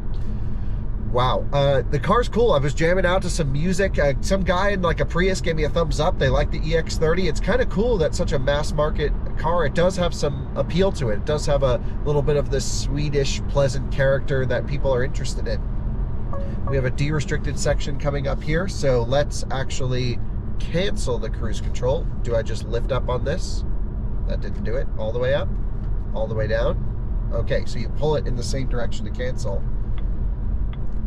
[SPEAKER 1] Wow, the car's cool. I was jamming out to some music. Some guy in like a Prius gave me a thumbs up. They like the EX30. It's kind of cool that such a mass market car, it does have some appeal to it. It does have a little bit of this Swedish pleasant character that people are interested in. We have a de-restricted section coming up here, so let's actually cancel the cruise control. Do I just lift up on this? That didn't do it. All the way up, all the way down. Okay, so you pull it in the same direction to cancel.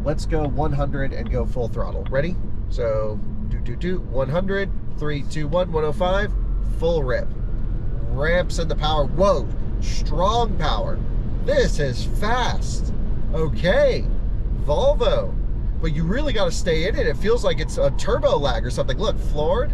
[SPEAKER 1] Let's go 100 and go full throttle. Ready? So, 100, 3, 2, 1, 105, full rip. Ramps in the power. Whoa, strong power. This is fast. Okay, Volvo. But you really got to stay in it. It feels like it's a turbo lag or something. Look, floored.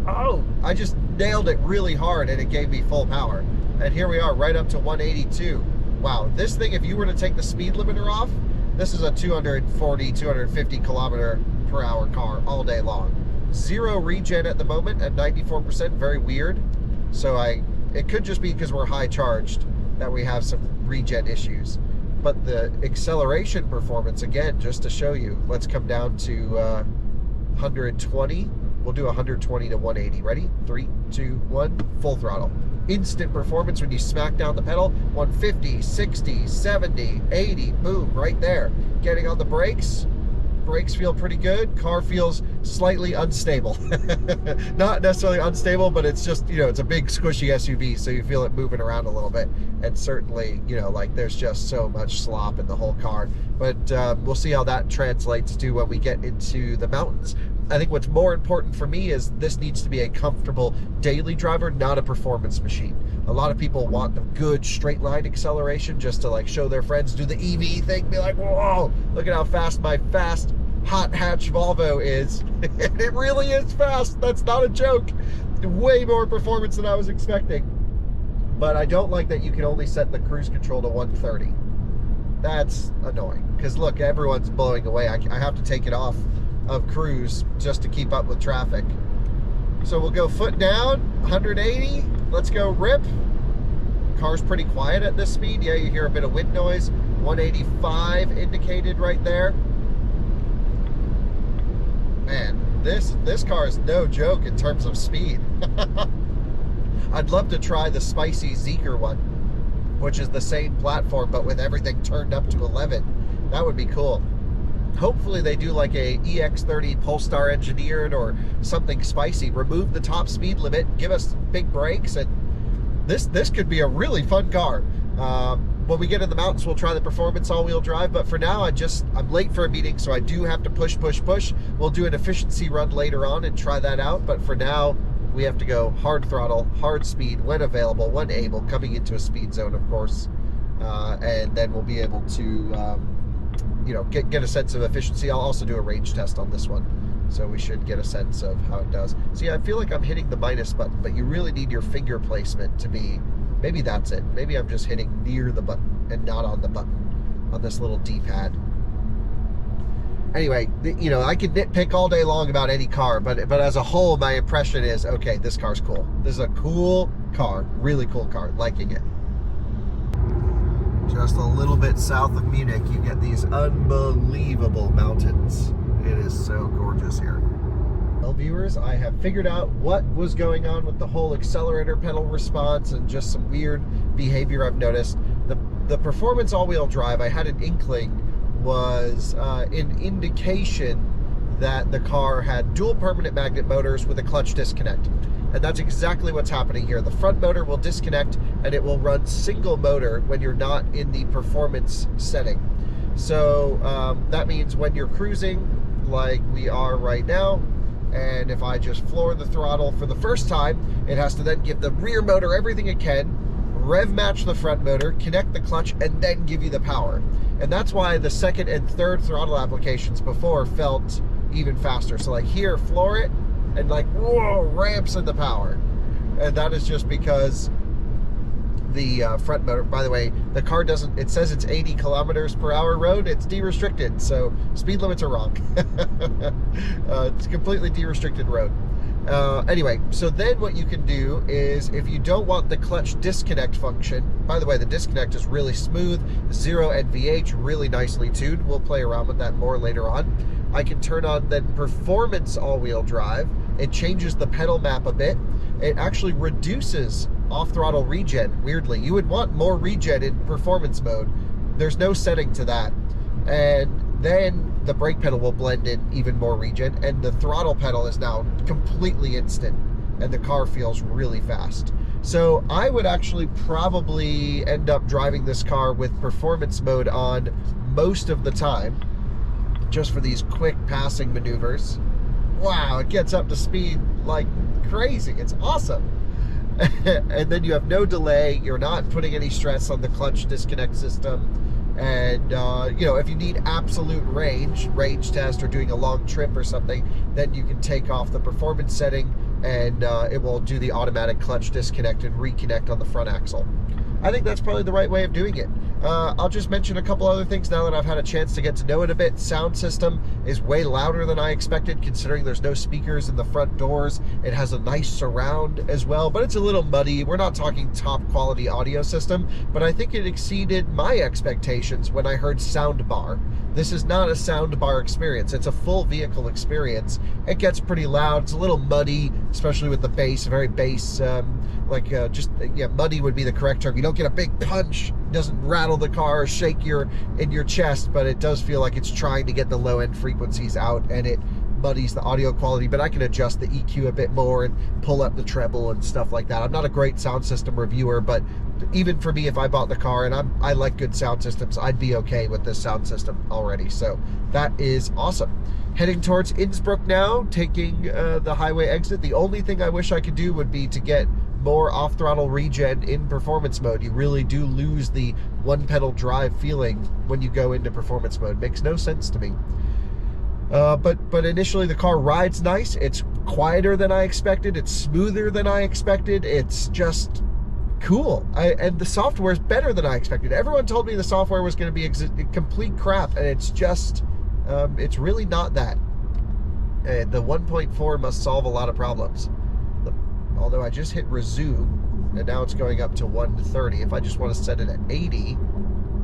[SPEAKER 1] Oh, I just nailed it really hard and it gave me full power. And here we are right up to 182. Wow, this thing, if you were to take the speed limiter off, this is a 240, 250 kilometer per hour car all day long. Zero regen at the moment at 94%, very weird. So it could just be because we're high charged that we have some regen issues. But the acceleration performance, again, just to show you, let's come down to 120. We'll do 120 to 180. Ready? 3, 2, 1, full throttle. Instant performance when you smack down the pedal. 150, 60, 70, 80, boom, right there. Getting on the brakes. Brakes feel pretty good. Car feels slightly unstable. Not necessarily unstable, but it's just, you know, it's a big squishy SUV, so you feel it moving around a little bit. And certainly, you know, like there's just so much slop in the whole car. But we'll see how that translates to when we get into the mountains. I think what's more important for me is this needs to be a comfortable daily driver, not a performance machine. A lot of people want the good straight line acceleration just to like show their friends, do the EV thing, be like, whoa, look at how fast my fast hot hatch Volvo is. And it really is fast. That's not a joke. Way more performance than I was expecting. But I don't like that you can only set the cruise control to 130. That's annoying. Because look, everyone's blowing away. I have to take it off of cruise just to keep up with traffic. So we'll go foot down, 180. Let's go rip. Car's pretty quiet at this speed. Yeah, you hear a bit of wind noise. 185 indicated right there. Man, this car is no joke in terms of speed. I'd love to try the spicy Zeekr one, which is the same platform but with everything turned up to 11. That would be cool. Hopefully they do like a EX30 Polestar engineered or something spicy. Remove the top speed limit, give us big brakes, and this could be a really fun car. When we get in the mountains, we'll try the performance all-wheel drive, but for now, I'm late for a meeting, so I do have to push. We'll do an efficiency run later on and try that out, but for now, we have to go hard throttle, hard speed, when available, when able, coming into a speed zone, of course, and then we'll be able to, get a sense of efficiency. I'll also do a range test on this one, so we should get a sense of how it does. See, I feel like I'm hitting the minus button, but you really need your finger placement to be. Maybe that's it. Maybe I'm just hitting near the button and not on the button on this little D-pad. Anyway, I could nitpick all day long about any car, but as a whole, my impression is, okay, this car's cool. This is a cool car, really cool car, liking it. Just a little bit south of Munich, you get these unbelievable mountains. It is so gorgeous here. Well, viewers, I have figured out what was going on with the whole accelerator pedal response and just some weird behavior I've noticed. The performance all-wheel drive, I had an inkling, was an indication that the car had dual permanent magnet motors with a clutch disconnect. And that's exactly what's happening here. The front motor will disconnect and it will run single motor when you're not in the performance setting. So that means when you're cruising like we are right now, and if I just floor the throttle for the first time, it has to then give the rear motor everything it can, rev match the front motor, connect the clutch, and then give you the power. And that's why the second and third throttle applications before felt even faster. So like here, floor it, and like, whoa, ramps in the power. And that is just because the front motor, by the way, the car doesn't, it says it's 80 kilometers per hour road, it's de-restricted, so speed limits are wrong. It's completely de-restricted road. Anyway, so then what you can do is, if you don't want the clutch disconnect function, by the way, the disconnect is really smooth, 0 NVH, really nicely tuned. We'll play around with that more later on. I can turn on then performance all-wheel drive. It changes the pedal map a bit. It actually reduces off-throttle regen, weirdly. You would want more regen in performance mode. There's no setting to that. And then the brake pedal will blend in even more regen, and the throttle pedal is now completely instant, and the car feels really fast. So I would actually probably end up driving this car with performance mode on most of the time, just for these quick passing maneuvers. Wow, it gets up to speed like crazy. It's awesome. And then you have no delay. You're not putting any stress on the clutch disconnect system. And if you need absolute range test or doing a long trip or something, then you can take off the performance setting and it will do the automatic clutch disconnect and reconnect on the front axle. I think that's probably the right way of doing it. I'll just mention a couple other things now that I've had a chance to get to know it a bit. Sound system is way louder than I expected, considering there's no speakers in the front doors. It has a nice surround as well, but it's a little muddy. We're not talking top quality audio system, but I think it exceeded my expectations when I heard soundbar. This is not a soundbar experience. It's a full vehicle experience. It gets pretty loud. It's a little muddy, especially with the bass, very bass, muddy would be the correct term. You don't get a big punch. It doesn't rattle the car or shake in your chest, but it does feel like it's trying to get the low end frequencies out, and it muddies the audio quality. But I can adjust the EQ a bit more and pull up the treble and stuff like that. I'm not a great sound system reviewer, but even for me, if I bought the car and I like good sound systems, I'd be okay with this sound system already. So that is awesome. Heading towards Innsbruck now, taking the highway exit. The only thing I wish I could do would be to get more off-throttle regen in performance mode. You really do lose the one-pedal drive feeling when you go into performance mode. Makes no sense to me. But initially the car rides nice. It's quieter than I expected. It's smoother than I expected. It's just cool. And the software is better than I expected. Everyone told me the software was going to be complete crap, and it's just, it's really not that. The 1.4 must solve a lot of problems. Although I just hit resume, and now it's going up to 130. If I just want to set it at 80,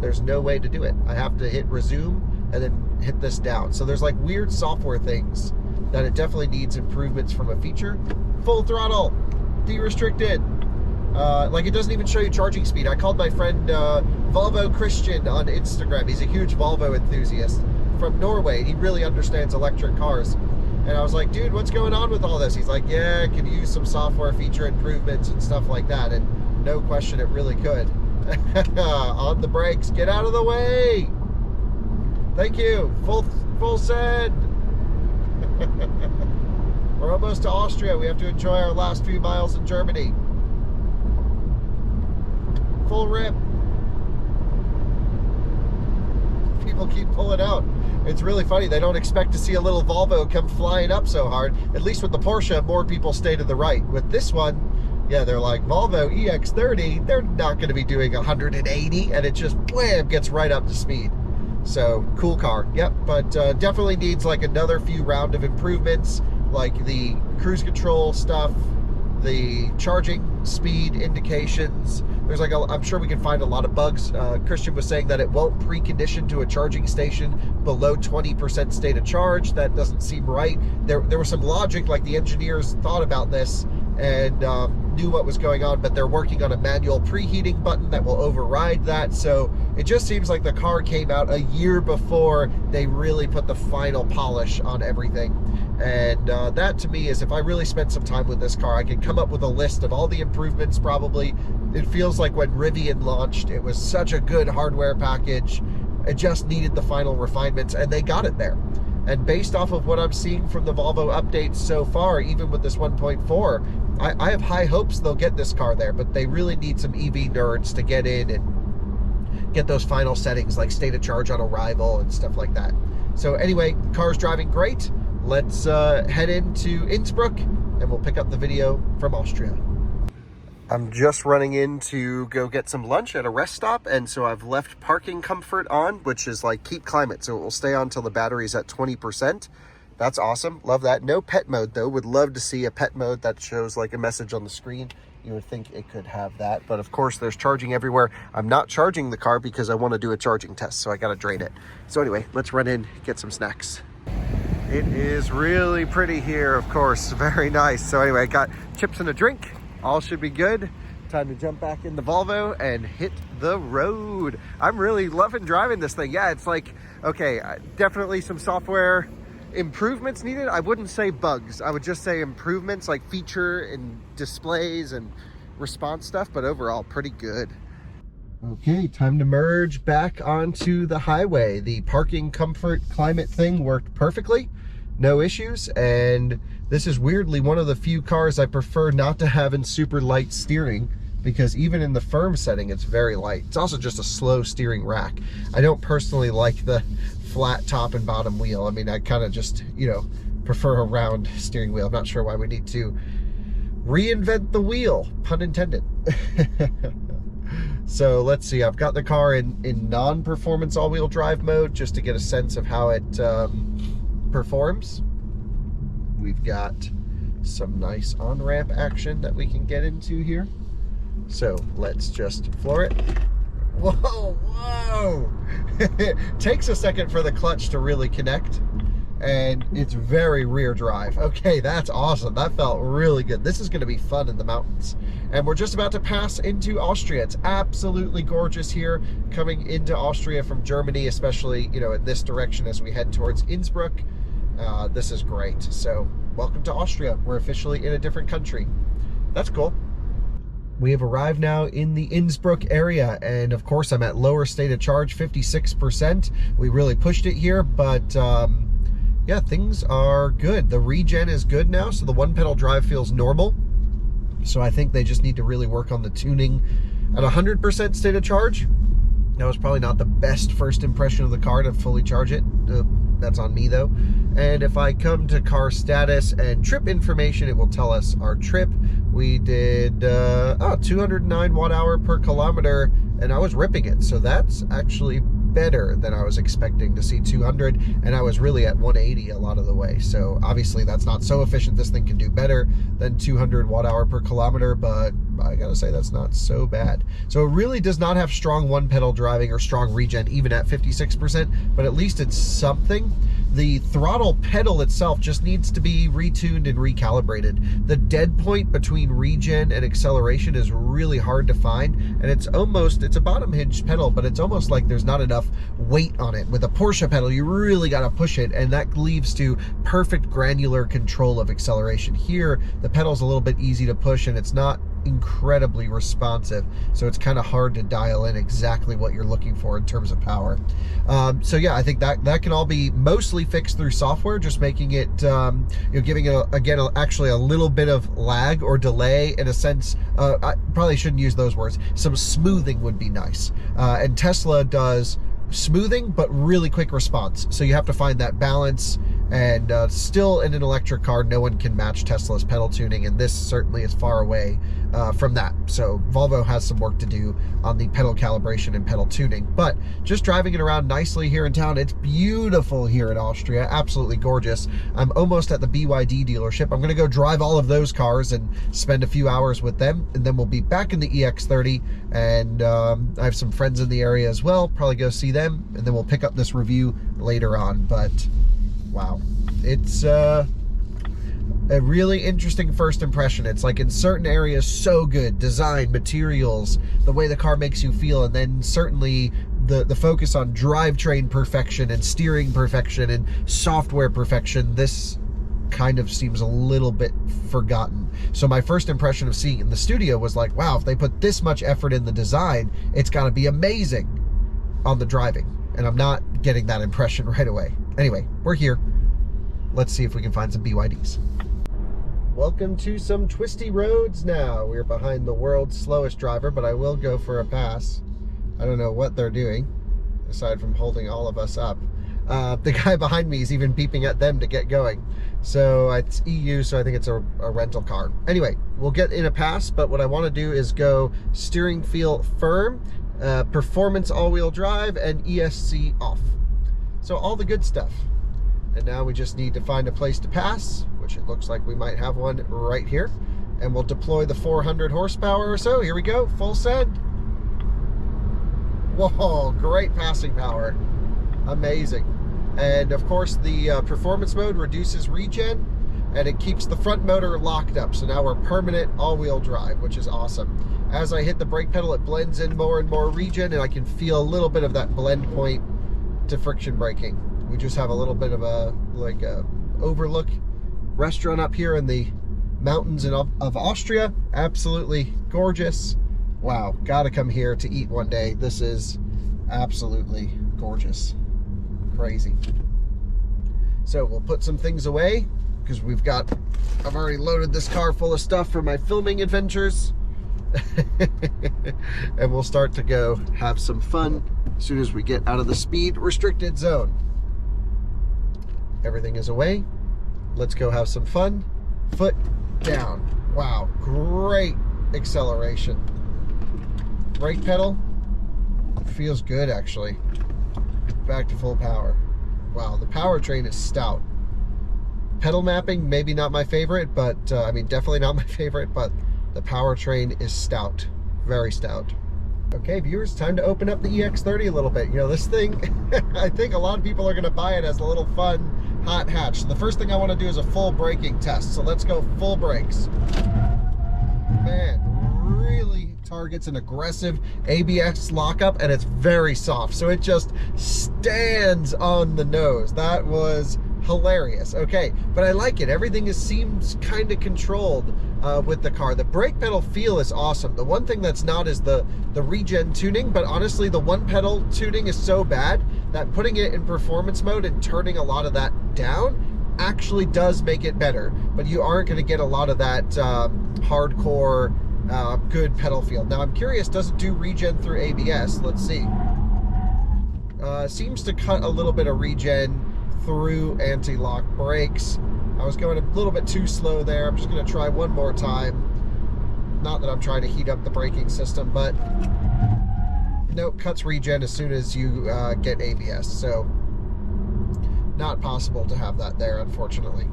[SPEAKER 1] there's no way to do it. I have to hit resume and then hit this down. So there's like weird software things that it definitely needs improvements from a feature. Full throttle, de-restricted. Like, it doesn't even show you charging speed. I called my friend Volvo Christian on Instagram. He's a huge Volvo enthusiast from Norway. He really understands electric cars. And I was like, dude, what's going on with all this? He's like, yeah, it could use some software feature improvements and stuff like that. And no question, it really could. On the brakes, get out of the way. Thank you. Full send. We're almost to Austria. We have to enjoy our last few miles in Germany. Full rip. People keep pulling out. It's really funny. They don't expect to see a little Volvo come flying up so hard. At least with the Porsche, more people stay to the right. With this one, yeah, they're like, Volvo EX30, they're not going to be doing 180, and it just, wham, gets right up to speed. So, cool car. Yep, but definitely needs like another few round of improvements, like the cruise control stuff, the charging speed indications. There's like I'm sure we can find a lot of bugs. Christian was saying that it won't precondition to a charging station below 20% state of charge. That doesn't seem right. There was some logic, like the engineers thought about this and knew what was going on, but they're working on a manual preheating button that will override that. So it just seems like the car came out a year before they really put the final polish on everything. And that to me is, if I really spent some time with this car, I could come up with a list of all the improvements probably. It feels like when Rivian launched, it was such a good hardware package. It just needed the final refinements, and they got it there. And based off of what I'm seeing from the Volvo updates so far, even with this 1.4, I have high hopes they'll get this car there, but they really need some EV nerds to get in and get those final settings like state of charge on arrival and stuff like that. So anyway, the car's driving great. Let's head into Innsbruck and we'll pick up the video from Austria. I'm just running in to go get some lunch at a rest stop, and so I've left parking comfort on, which is like keep climate, so it will stay on till the battery's at 20%. That's awesome. Love that. No pet mode though. Would love to see a pet mode that shows like a message on the screen. You would think it could have that, but of course there's charging everywhere. I'm not charging the car because I want to do a charging test, so I got to drain it. So anyway, let's run in, get some snacks. It is really pretty here, of course. Very nice. So anyway, I got chips and a drink. All should be good. Time to jump back in the Volvo and hit the road. I'm really loving driving this thing. Yeah, it's like, okay, definitely some software improvements needed. I wouldn't say bugs. I would just say improvements, like feature and displays and response stuff, but overall pretty good. Okay, time to merge back onto the highway. The parking comfort climate thing worked perfectly. No issues, and this is weirdly one of the few cars I prefer not to have in super light steering, because even in the firm setting it's very light. It's also just a slow steering rack. I don't personally like the flat top and bottom wheel. I mean, I kind of just, you know, prefer a round steering wheel. I'm not sure why we need to reinvent the wheel, pun intended. So let's see, I've got the car in non-performance all-wheel drive mode just to get a sense of how it performs. We've got some nice on-ramp action that we can get into here. So let's just floor it. Whoa, whoa! It takes a second for the clutch to really connect, and it's very rear drive. Okay, that's awesome. That felt really good. This is going to be fun in the mountains. And we're just about to pass into Austria. It's absolutely gorgeous here coming into Austria from Germany, especially, you know, in this direction as we head towards Innsbruck. This is great. So welcome to Austria. We're officially in a different country. That's cool. We have arrived now in the Innsbruck area, and of course I'm at lower state of charge, 56%. We really pushed it here, but yeah, things are good. The regen is good now, so the one pedal drive feels normal. So I think they just need to really work on the tuning at 100% state of charge. That was probably not the best first impression of the car to fully charge it. That's on me though. And if I come to car status and trip information, it will tell us our trip. We did 209 watt-hour per kilometer, and I was ripping it. So that's actually better than I was expecting to see 200, and I was really at 180 a lot of the way. So obviously that's not so efficient. This thing can do better than 200 watt-hour per kilometer, but I gotta say that's not so bad. So it really does not have strong one pedal driving or strong regen even at 56%, but at least it's something. The throttle pedal itself just needs to be retuned and recalibrated. The dead point between regen and acceleration is really hard to find, and it's a bottom hinged pedal, but it's almost like there's not enough weight on it. With a Porsche pedal, you really got to push it, and that leads to perfect granular control of acceleration. Here, the pedal's a little bit easy to push, and it's not incredibly responsive, so it's kind of hard to dial in exactly what you're looking for in terms of power. So yeah, I think that can all be mostly fixed through software, just making it giving it actually a little bit of lag or delay in a sense. I probably shouldn't use those words. Some smoothing would be nice, and Tesla does smoothing but really quick response, so you have to find that balance. And still, in an electric car, no one can match Tesla's pedal tuning, and this certainly is far away from that. So Volvo has some work to do on the pedal calibration and pedal tuning. But just driving it around nicely here in town, it's beautiful here in Austria, absolutely gorgeous. I'm almost at the BYD dealership. I'm going to go drive all of those cars and spend a few hours with them, and then we'll be back in the EX30, and I have some friends in the area as well, probably go see them, and then we'll pick up this review later on. But wow, it's a really interesting first impression. It's like in certain areas so good, design, materials, the way the car makes you feel, and then certainly the focus on drivetrain perfection and steering perfection and software perfection. This kind of seems a little bit forgotten. So my first impression of seeing it in the studio was like, wow, if they put this much effort in the design, it's got to be amazing on the driving. And I'm not getting that impression right away. Anyway, we're here. Let's see if we can find some BYDs. Welcome to some twisty roads now. We're behind the world's slowest driver, but I will go for a pass. I don't know what they're doing, aside from holding all of us up. The guy behind me is even beeping at them to get going. So it's EU, so I think it's a rental car. Anyway, we'll get in a pass, but what I want to do is go steering feel firm, performance all-wheel drive, and ESC off. So all the good stuff. And now we just need to find a place to pass, which it looks like we might have one right here. And we'll deploy the 400 horsepower or so. Here we go, full send. Whoa, great passing power. Amazing. And of course the performance mode reduces regen, and it keeps the front motor locked up. So now we're permanent all-wheel drive, which is awesome. As I hit the brake pedal, it blends in more and more regen, and I can feel a little bit of that blend point to friction braking. We just have a little bit of a overlook restaurant up here in the mountains of Austria. Absolutely gorgeous. Wow, gotta come here to eat one day. This is absolutely gorgeous. Crazy. So we'll put some things away because I've already loaded this car full of stuff for my filming adventures. And we'll start to go have some fun as soon as we get out of the speed restricted zone. Everything is away. Let's go have some fun. Foot down. Wow, great acceleration. Brake pedal feels good actually. Back to full power. Wow, the powertrain is stout. Pedal mapping, maybe not my favorite, but I mean, definitely not my favorite, but the powertrain is stout, very stout. Okay, viewers, time to open up the EX30 a little bit. You know, this thing, I think a lot of people are going to buy it as a little fun hot hatch. So the first thing I want to do is a full braking test. So let's go full brakes. Man, really targets an aggressive ABS lockup, and it's very soft. So it just stands on the nose. That was hilarious. Okay, but I like it. Everything seems kind of controlled with the car. The brake pedal feel is awesome. The one thing that's not is the regen tuning, but honestly the one pedal tuning is so bad that putting it in performance mode and turning a lot of that down actually does make it better, but you aren't going to get a lot of that hardcore good pedal feel. Now I'm curious, does it do regen through ABS? Let's see. Seems to cut a little bit of regen through anti-lock brakes. I was going a little bit too slow there. I'm just going to try one more time. Not that I'm trying to heat up the braking system, but nope, cuts regen as soon as you get ABS. So not possible to have that there, unfortunately.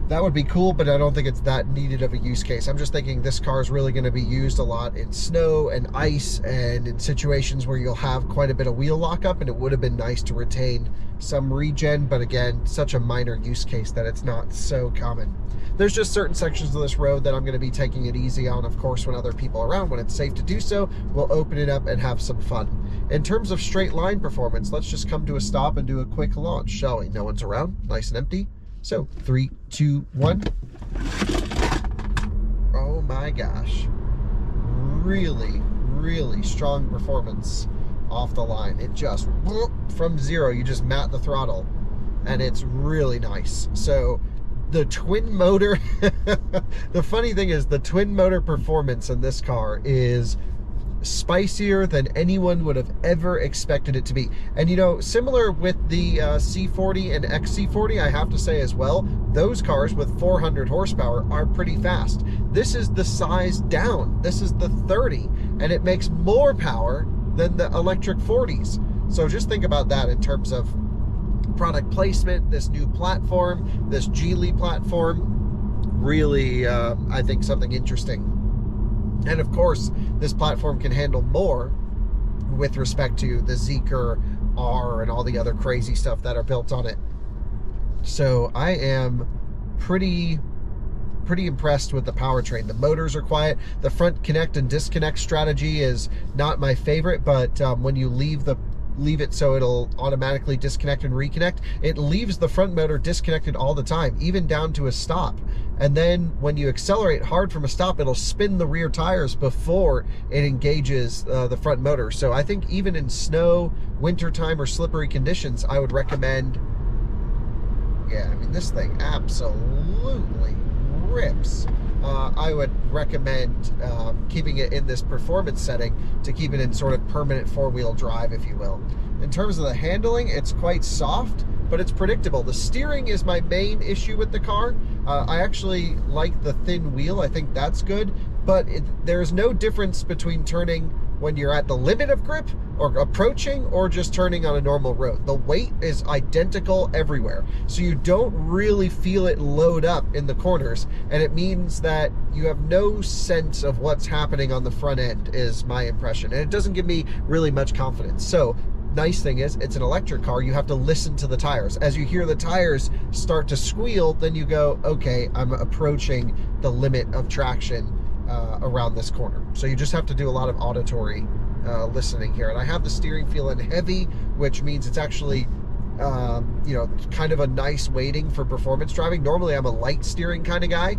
[SPEAKER 1] that would be cool, but I don't think it's that needed of a use case. I'm just thinking this car is really going to be used a lot in snow and ice and in situations where you'll have quite a bit of wheel lockup, and it would have been nice to retain some regen, but again, such a minor use case that it's not so common. There's just certain sections of this road that I'm going to be taking it easy on. Of course, when other people are around, when it's safe to do so, we'll open it up and have some fun. In terms of straight line performance, let's just come to a stop and do a quick launch, shall we? No one's around, nice and empty. So 3, 2, 1. Oh my gosh. Really, really strong performance off the line. It just, from 0, you just mat the throttle, and it's really nice. So the twin motor, the funny thing is the twin motor performance in this car is spicier than anyone would have ever expected it to be. And you know, similar with the C40 and XC40, I have to say as well, those cars with 400 horsepower are pretty fast. This is the size down. This is the 30, and it makes more power than the electric 40s. So just think about that in terms of product placement, this new platform, this Geely platform, really, I think something interesting. And of course, this platform can handle more with respect to the Zeekr R and all the other crazy stuff that are built on it. So I am pretty impressed with the powertrain. The motors are quiet. The front connect and disconnect strategy is not my favorite, but when you leave it so it'll automatically disconnect and reconnect, it leaves the front motor disconnected all the time, even down to a stop. And then when you accelerate hard from a stop, it'll spin the rear tires before it engages the front motor. So I think even in snow, wintertime, or slippery conditions, I would recommend, yeah, I mean, this thing absolutely rips. I would recommend keeping it in this performance setting to keep it in sort of permanent four-wheel drive, if you will. In terms of the handling, it's quite soft, but it's predictable. The steering is my main issue with the car. I actually like the thin wheel. I think that's good, but there's no difference between turning when you're at the limit of grip or approaching, or just turning on a normal road. The weight is identical everywhere, so you don't really feel it load up in the corners, and it means that you have no sense of what's happening on the front end, is my impression, and it doesn't give me really much confidence. So nice thing is, it's an electric car. You have to listen to the tires. As you hear the tires start to squeal, then you go, okay, I'm approaching the limit of traction around this corner. So you just have to do a lot of auditory listening here. And I have the steering feeling heavy, which means it's actually you know, kind of a nice weighting for performance driving. Normally I'm a light steering kind of guy,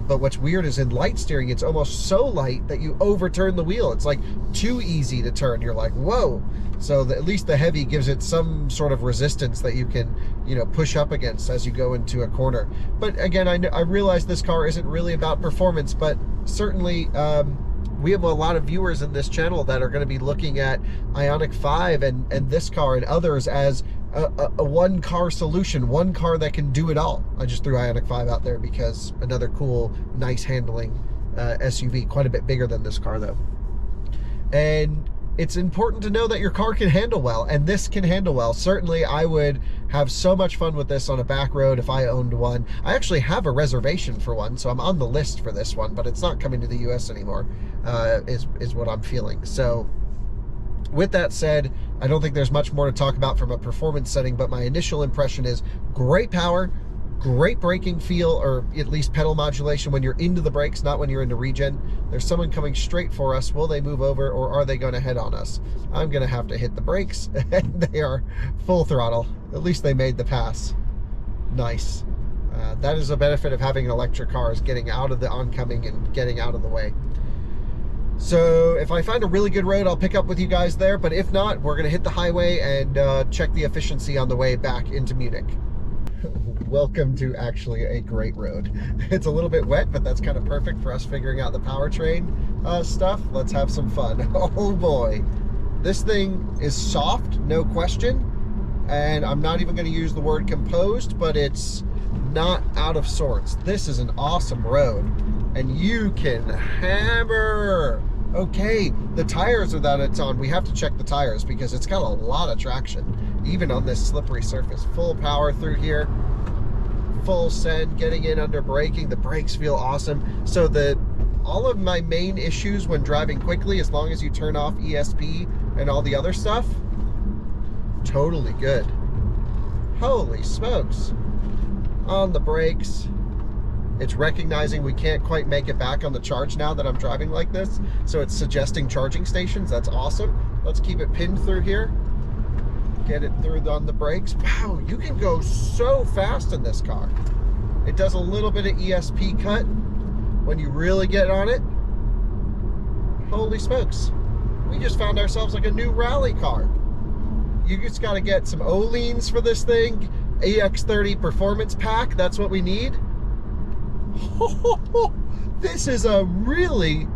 [SPEAKER 1] but what's weird is in light steering, it's almost so light that you overturn the wheel. It's like too easy to turn. You're like, whoa. So at least the heavy gives it some sort of resistance that you can, you know, push up against as you go into a corner. But again, I realize this car isn't really about performance, but certainly we have a lot of viewers in this channel that are going to be looking at Ioniq 5 and this car and others as a one car solution, one car that can do it all. I just threw Ioniq 5 out there because another cool, nice handling SUV, quite a bit bigger than this car though. And it's important to know that your car can handle well, and this can handle well. Certainly, I would have so much fun with this on a back road if I owned one. I actually have a reservation for one, so I'm on the list for this one, but it's not coming to the US anymore, is what I'm feeling. So with that said, I don't think there's much more to talk about from a performance setting, but my initial impression is great power, great braking feel, or at least pedal modulation when you're into the brakes, not when you're into regen. There's someone coming straight for us. Will they move over, or are they going to head on us? I'm going to have to hit the brakes, and they are full throttle. At least they made the pass. Nice. That is a benefit of having an electric car, is getting out of the oncoming and getting out of the way. So if I find a really good road, I'll pick up with you guys there, but if not, we're going to hit the highway and check the efficiency on the way back into Munich. Welcome to actually a great road. It's a little bit wet, but that's kind of perfect for us figuring out the powertrain stuff. Let's have some fun. Oh boy. This thing is soft, no question. And I'm not even going to use the word composed, but it's not out of sorts. This is an awesome road, and you can hammer. Okay, the tires are that it's on. We have to check the tires because it's got a lot of traction, even on this slippery surface. Full power through here. full send, getting in under braking. The brakes feel awesome. So all of my main issues when driving quickly, as long as you turn off ESP and all the other stuff, totally good. Holy smokes. On the brakes, it's recognizing we can't quite make it back on the charge now that I'm driving like this, so it's suggesting charging stations. That's awesome. Let's keep it pinned through here. Get it through on the brakes. Wow, you can go so fast in this car. It does a little bit of ESP cut when you really get on it. Holy smokes. We just found ourselves like a new rally car. You just got to get some O-leans for this thing. EX30 Performance Pack, that's what we need. This is a really,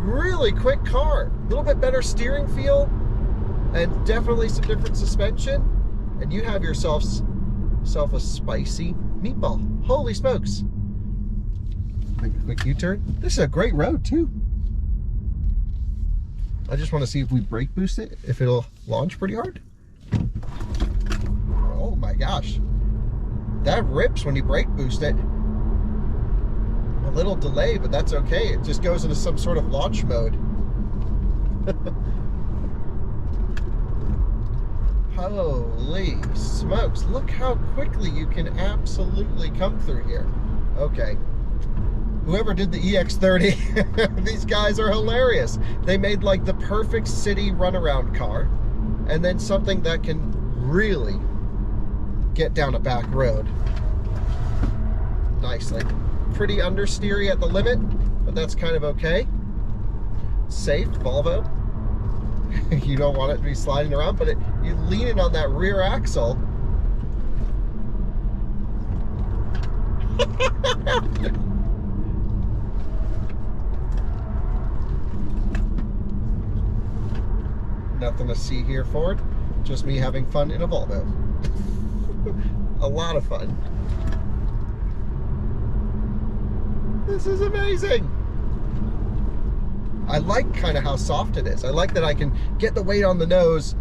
[SPEAKER 1] really quick car. A little bit better steering feel and definitely some different suspension. And you have yourself a spicy meatball. Holy smokes. Make a quick U-turn. This is a great road too. I just want to see if we brake boost it, if it'll launch pretty hard. Oh my gosh. That rips when you brake boost it. A little delay, but that's okay. It just goes into some sort of launch mode. Holy smokes. Look how quickly you can absolutely come through here. Okay. Whoever did the EX30, these guys are hilarious. They made like the perfect city runaround car, and then something that can really get down a back road nicely. Pretty understeery at the limit, but that's kind of okay. Safe, Volvo. You don't want it to be sliding around, but you lean it on that rear axle. Nothing to see here, Ford. Just me having fun in a Volvo. A lot of fun. This is amazing. I like kind of how soft it is. I like that I can get the weight on the nose,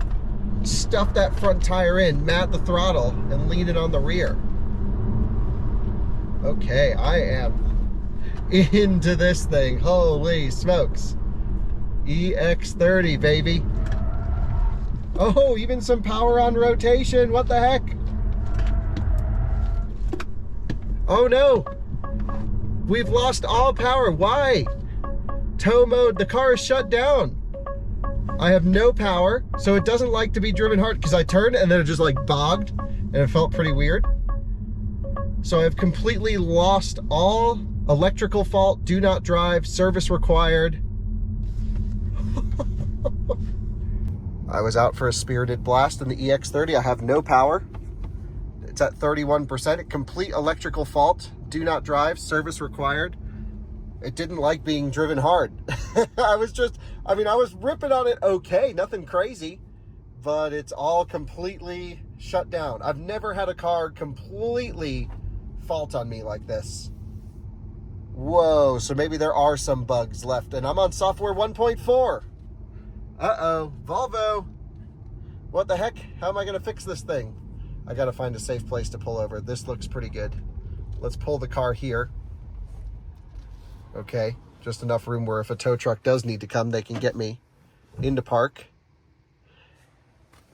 [SPEAKER 1] stuff that front tire in, mat the throttle, and lean it on the rear. Okay, I am into this thing. Holy smokes. EX30, baby. Oh, even some power on rotation. What the heck? Oh no. We've lost all power. Why? Tow mode, the car is shut down. I have no power, so it doesn't like to be driven hard, because I turned and then it just like bogged and it felt pretty weird. So I've completely lost all electrical fault, do not drive, service required. I was out for a spirited blast in the EX30. I have no power. It's at 31%. Complete electrical fault, do not drive, service required. It didn't like being driven hard. I was ripping on it okay, nothing crazy, but it's all completely shut down. I've never had a car completely fault on me like this. Whoa, so maybe there are some bugs left, and I'm on software 1.4. Uh-oh, Volvo. What the heck? How am I gonna fix this thing? I gotta find a safe place to pull over. This looks pretty good. Let's pull the car here. Okay, just enough room where if a tow truck does need to come, they can get me into park.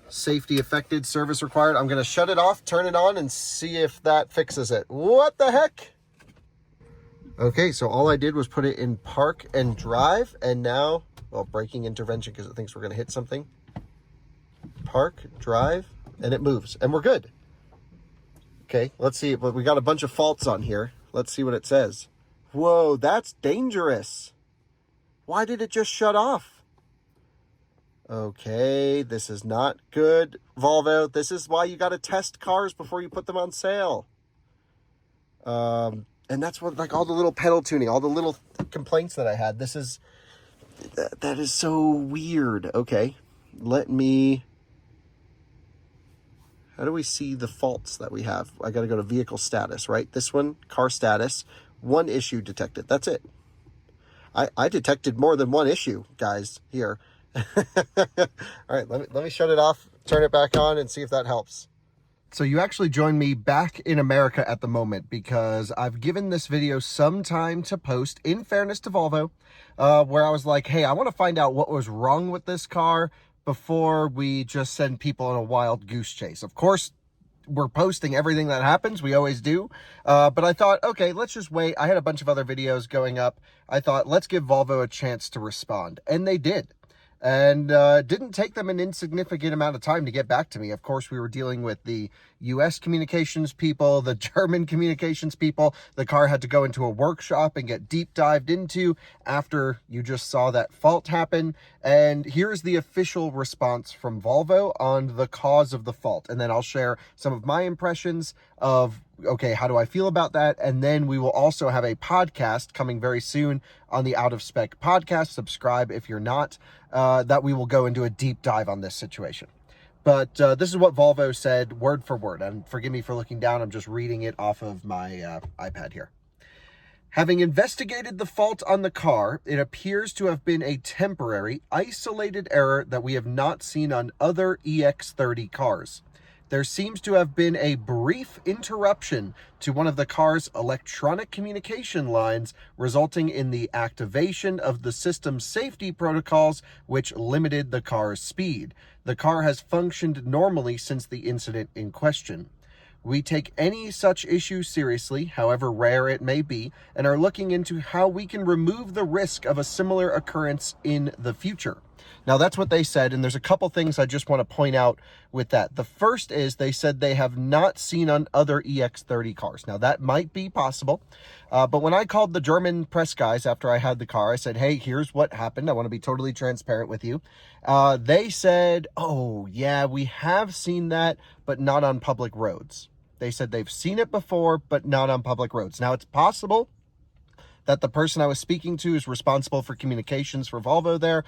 [SPEAKER 1] Safety affected, service required. I'm gonna shut it off, turn it on, and see if that fixes it. What the heck? Okay, so all I did was put it in park and drive, and now, well, braking intervention because it thinks we're gonna hit something. Park, drive, and it moves, and we're good. Okay, let's see, but we got a bunch of faults on here. Let's see what it says. Whoa, that's dangerous. Why did it just shut off? Okay, this is not good, Volvo. This is why you got to test cars before you put them on sale. And that's what, like, all the little pedal tuning, all the little complaints that I had. That is so weird. Okay, how do we see the faults that we have? I got to go to vehicle status, right? This one, car status. One issue detected. That's it. I detected more than one issue, guys, here. All right, let me shut it off, turn it back on, and see if that helps. So you actually joined me back in America at the moment because I've given this video some time to post, in fairness to Volvo, where I was like, hey, I want to find out what was wrong with this car before we just send people on a wild goose chase. Of course, we're posting everything that happens. We always do. But I thought, okay, let's just wait. I had a bunch of other videos going up. I thought, let's give Volvo a chance to respond. And they did. And it didn't take them an insignificant amount of time to get back to me. Of course, we were dealing with the U.S. communications people, the German communications people. The car had to go into a workshop and get deep dived into after you just saw that fault happen. And here's the official response from Volvo on the cause of the fault. And then I'll share some of my impressions of, okay, how do I feel about that? And then we will also have a podcast coming very soon on the Out of Spec podcast. Subscribe if you're not, that we will go into a deep dive on this situation. But this is what Volvo said word for word. And forgive me for looking down. I'm just reading it off of my iPad here. Having investigated the fault on the car, it appears to have been a temporary, isolated error that we have not seen on other EX30 cars. There seems to have been a brief interruption to one of the car's electronic communication lines, resulting in the activation of the system's safety protocols, which limited the car's speed. The car has functioned normally since the incident in question. We take any such issue seriously, however rare it may be, and are looking into how we can remove the risk of a similar occurrence in the future. Now, that's what they said, and there's a couple things I just want to point out with that. The first is they said they have not seen on other EX30 cars. Now, that might be possible, but when I called the German press guys after I had the car, I said, hey, here's what happened. I want to be totally transparent with you. They said, oh, yeah, we have seen that, but not on public roads. They said they've seen it before, but not on public roads. Now, it's possible that the person I was speaking to is responsible for communications for Volvo there.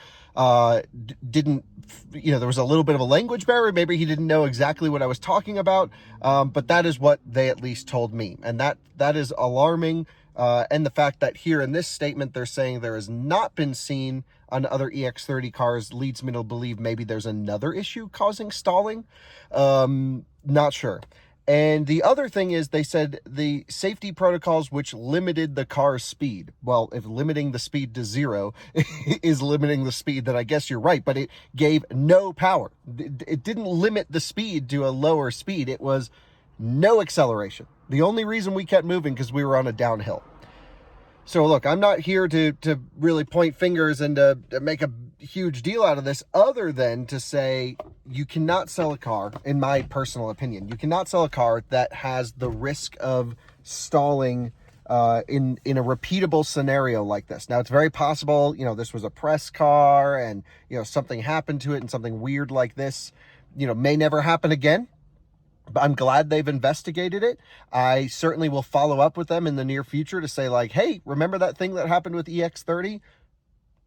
[SPEAKER 1] Didn't, there was a little bit of a language barrier. Maybe he didn't know exactly what I was talking about. But that is what they at least told me. And that is alarming. And the fact that here in this statement, they're saying there has not been seen on other EX30 cars leads me to believe maybe there's another issue causing stalling. Not sure. And the other thing is they said the safety protocols which limited the car's speed. Well, if limiting the speed to 0 is limiting the speed, then I guess you're right. But it gave no power. It didn't limit the speed to a lower speed. It was no acceleration. The only reason we kept moving because we were on a downhill. So look, I'm not here to really point fingers and to make a huge deal out of this, other than to say you cannot sell a car, in my personal opinion, you cannot sell a car that has the risk of stalling in a repeatable scenario like this. Now, it's very possible, this was a press car and, something happened to it and something weird like this, may never happen again. But I'm glad they've investigated it. I certainly will follow up with them in the near future to say, like, hey, remember that thing that happened with EX30?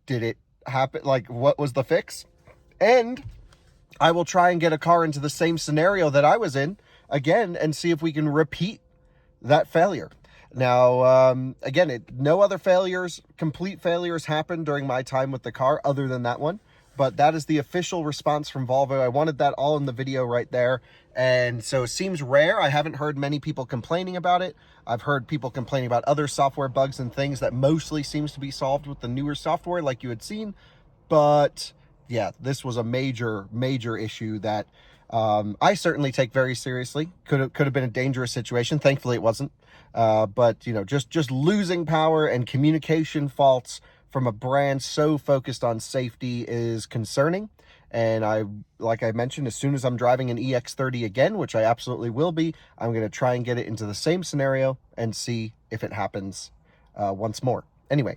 [SPEAKER 1] Did it happen? Like, what was the fix? And I will try and get a car into the same scenario that I was in again and see if we can repeat that failure. Now, again, no other complete failures happened during my time with the car other than that one. But that is the official response from Volvo. I wanted that all in the video right there. And so it seems rare. I haven't heard many people complaining about it. I've heard people complaining about other software bugs and things that mostly seems to be solved with the newer software like you had seen. But yeah, this was a major, major issue that I certainly take very seriously. Could have been a dangerous situation. Thankfully, it wasn't. But, just losing power and communication faults from a brand so focused on safety is concerning. And like I mentioned, as soon as I'm driving an EX30 again, which I absolutely will be, I'm going to try and get it into the same scenario and see if it happens once more. Anyway,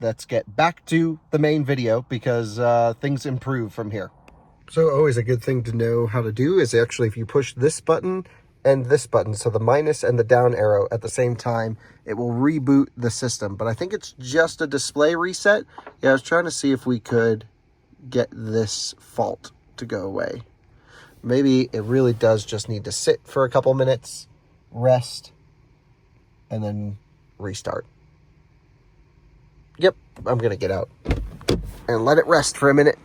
[SPEAKER 1] let's get back to the main video because things improve from here. So always a good thing to know how to do is actually if you push this button and this button, so the minus and the down arrow at the same time, it will reboot the system. But I think it's just a display reset. Yeah, I was trying to see if we could get this fault to go away. Maybe it really does just need to sit for a couple minutes, rest, and then restart. Yep, I'm gonna get out and let it rest for a minute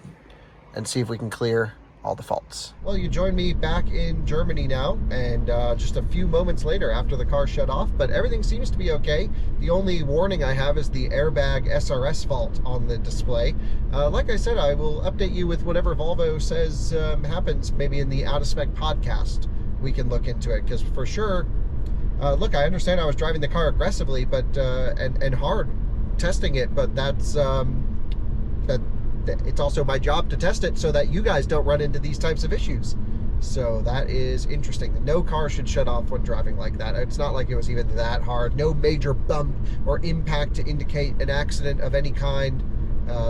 [SPEAKER 1] and see if we can clear all the faults. Well, you join me back in Germany now, and just a few moments later after the car shut off, but everything seems to be okay. The only warning I have is the airbag SRS fault on the display. Like I said, I will update you with whatever Volvo says happens, maybe in the Out of Spec podcast. We can look into it, because for sure, look, I understand I was driving the car aggressively, but and hard testing it, but that's it's also my job to test it so that you guys don't run into these types of issues. So that is interesting. No car should shut off when driving like that. It's not like it was even that hard. No major bump or impact to indicate an accident of any kind.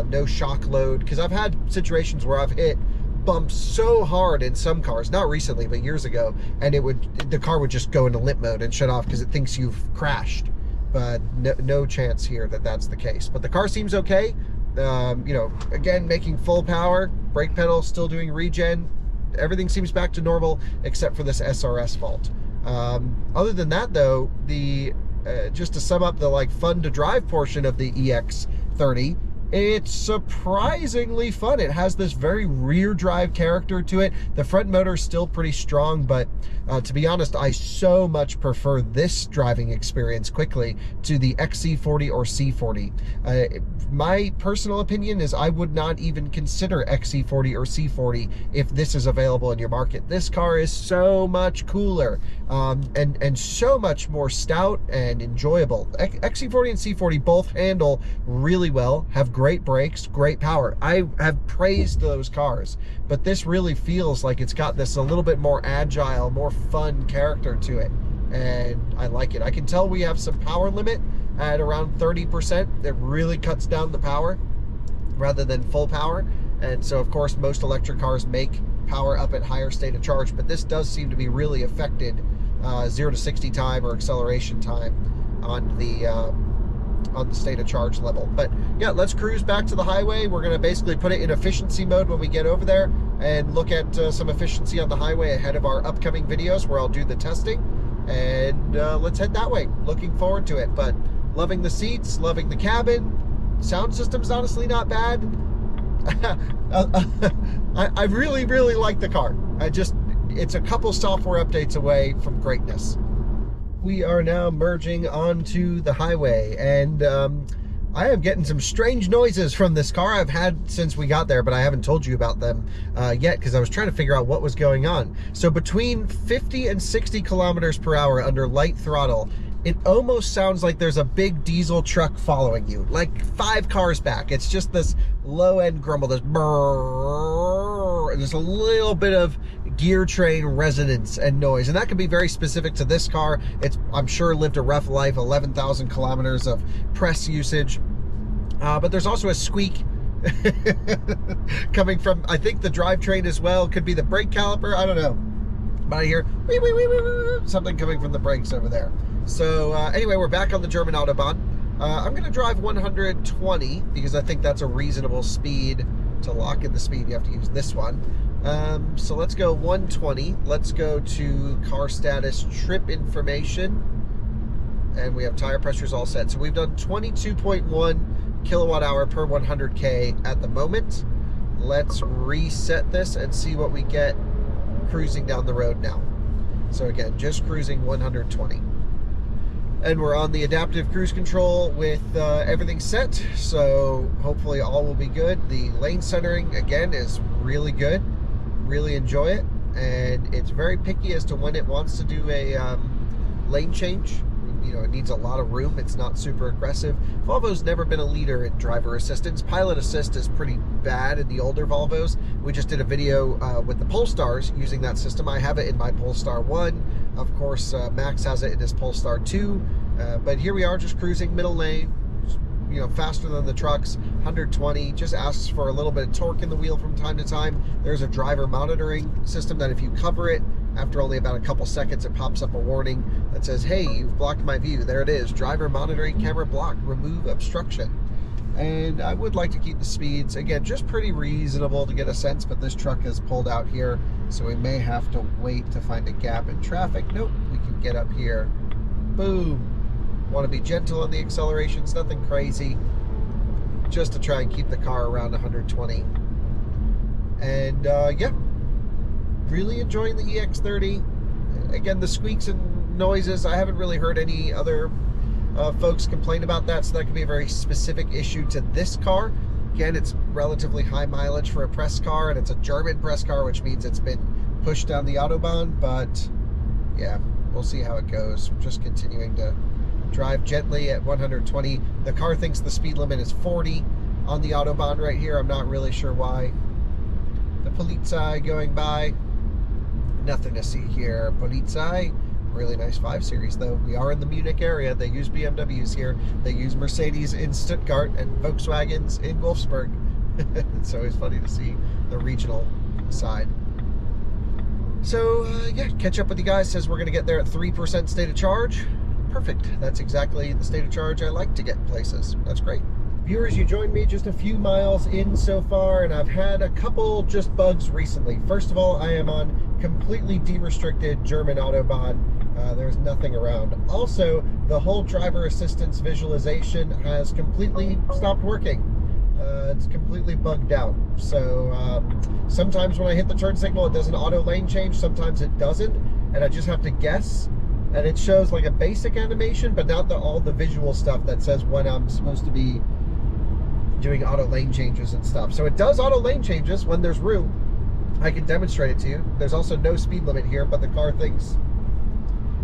[SPEAKER 1] No shock load, because I've had situations where I've hit bumps so hard in some cars, not recently but years ago, and the car would just go into limp mode and shut off because it thinks you've crashed. But no chance here that that's the case. But the car seems okay. You know, again, making full power, brake pedal still doing regen. Everything seems back to normal except for this SRS fault. Other than that, though, just to sum up the like fun to drive portion of the EX30, it's surprisingly fun. It has this very rear drive character to it. The front motor is still pretty strong, but to be honest, I so much prefer this driving experience quickly to the XC40 or C40. My personal opinion is I would not even consider XC40 or C40 if this is available in your market. This car is so much cooler and so much more stout and enjoyable. XC40 and C40 both handle really well, have great brakes, great power. I have praised those cars, but this really feels like it's got this a little bit more agile, more fun character to it, and I like it. I can tell we have some power limit at around 30%. It really cuts down the power rather than full power, and so of course most electric cars make power up at higher state of charge, but this does seem to be really affected 0 to 60 time or acceleration time on the state of charge level. But yeah, let's cruise back to the highway. We're going to basically put it in efficiency mode when we get over there and look at some efficiency on the highway ahead of our upcoming videos where I'll do the testing, and let's head that way. Looking forward to it, but loving the seats, loving the cabin. Sound system's honestly not bad. I really like the car. It's a couple software updates away from greatness. We are now merging onto the highway, and I am getting some strange noises from this car I've had since we got there, but I haven't told you about them yet because I was trying to figure out what was going on. So between 50 and 60 kilometers per hour under light throttle, it almost sounds like there's a big diesel truck following you, like 5 cars back. It's just this low-end grumble, this brrrr, and there's a little bit of gear train resonance and noise, and that could be very specific to this car. It's, I'm sure, lived a rough life, 11,000 kilometers of press usage, but there's also a squeak coming from, I think, the drivetrain as well. Could be the brake caliper, I don't know, but I hear wee, wee, wee, wee, wee, something coming from the brakes over there. So anyway, we're back on the German Autobahn. I'm going to drive 120 because I think that's a reasonable speed. To lock in the speed, you have to use this one. So let's go 120. Let's go to car status, trip information, and we have tire pressures all set. So we've done 22.1 kilowatt hour per 100K at the moment. Let's reset this and see what we get cruising down the road now. So again, just cruising 120. And we're on the adaptive cruise control with everything set, so hopefully all will be good. The lane centering, again, is really good. Really enjoy it, and it's very picky as to when it wants to do a lane change. You know, it needs a lot of room. It's not super aggressive. Volvo's never been a leader in driver assistance. Pilot assist is pretty bad in the older Volvos. We just did a video with the Polestars using that system. I have it in my Polestar 1. Of course, Max has it in his Polestar 2. But here we are, just cruising middle lane, you know, faster than the trucks, 120, just asks for a little bit of torque in the wheel from time to time. There's a driver monitoring system that if you cover it, after only about a couple seconds, it pops up a warning that says, hey, you've blocked my view. There it is, driver monitoring camera blocked, remove obstruction. And I would like to keep the speeds, again, just pretty reasonable to get a sense, but this truck has pulled out here, so we may have to wait to find a gap in traffic. Nope, we can get up here. Boom. Want to be gentle on the accelerations, nothing crazy, just to try and keep the car around 120. And yeah, really enjoying the EX30. Again, the squeaks and noises, I haven't really heard any other folks complain about that, so that could be a very specific issue to this car. Again, it's relatively high mileage for a press car, and it's a German press car, which means it's been pushed down the Autobahn, but yeah, we'll see how it goes. Just continuing to drive gently at 120. The car thinks the speed limit is 40 on the Autobahn right here. I'm not really sure why. The Polizei going by. Nothing to see here. Polizei. Really nice 5 Series though. We are in the Munich area. They use BMWs here. They use Mercedes in Stuttgart and Volkswagens in Wolfsburg. It's always funny to see the regional side. So yeah, catch up with you guys. Says we're going to get there at 3% state of charge. Perfect. That's exactly the state of charge I like to get places. That's great. Viewers, you joined me just a few miles in so far, and I've had a couple just bugs recently. First of all, I am on completely de-restricted German Autobahn. There's nothing around. Also, the whole driver assistance visualization has completely stopped working. It's completely bugged out. So sometimes when I hit the turn signal, it does an auto lane change. Sometimes it doesn't, and I just have to guess. And it shows like a basic animation, but not all the visual stuff that says when I'm supposed to be doing auto lane changes and stuff. So it does auto lane changes when there's room. I can demonstrate it to you. There's also no speed limit here, but the car thinks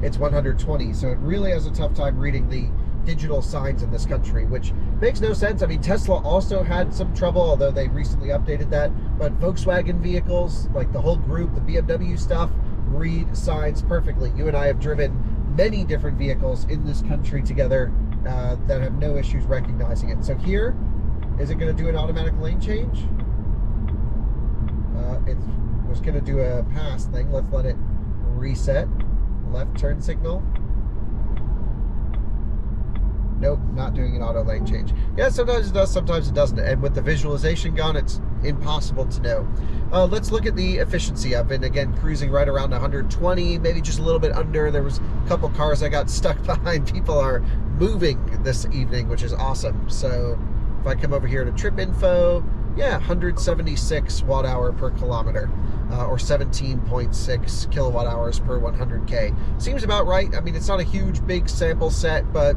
[SPEAKER 1] it's 120. So it really has a tough time reading the digital signs in this country, which makes no sense. I mean, Tesla also had some trouble, although they recently updated that. But Volkswagen vehicles, like the whole group, the BMW stuff, read signs perfectly. You and I have driven many different vehicles in this country together that have no issues recognizing it. So here, is it going to do an automatic lane change? It was going to do a pass thing. Let's let it reset. Left turn signal. Nope, not doing an auto lane change. Yeah, sometimes it does, sometimes it doesn't. And with the visualization gone, it's impossible to know. Let's look at the efficiency. I've been, again, cruising right around 120, maybe just a little bit under. There was a couple cars I got stuck behind. People are moving this evening, which is awesome. So if I come over here to trip info, yeah, 176 watt hour per kilometer, or 17.6 kilowatt hours per 100K. Seems about right. I mean, it's not a huge, big sample set, but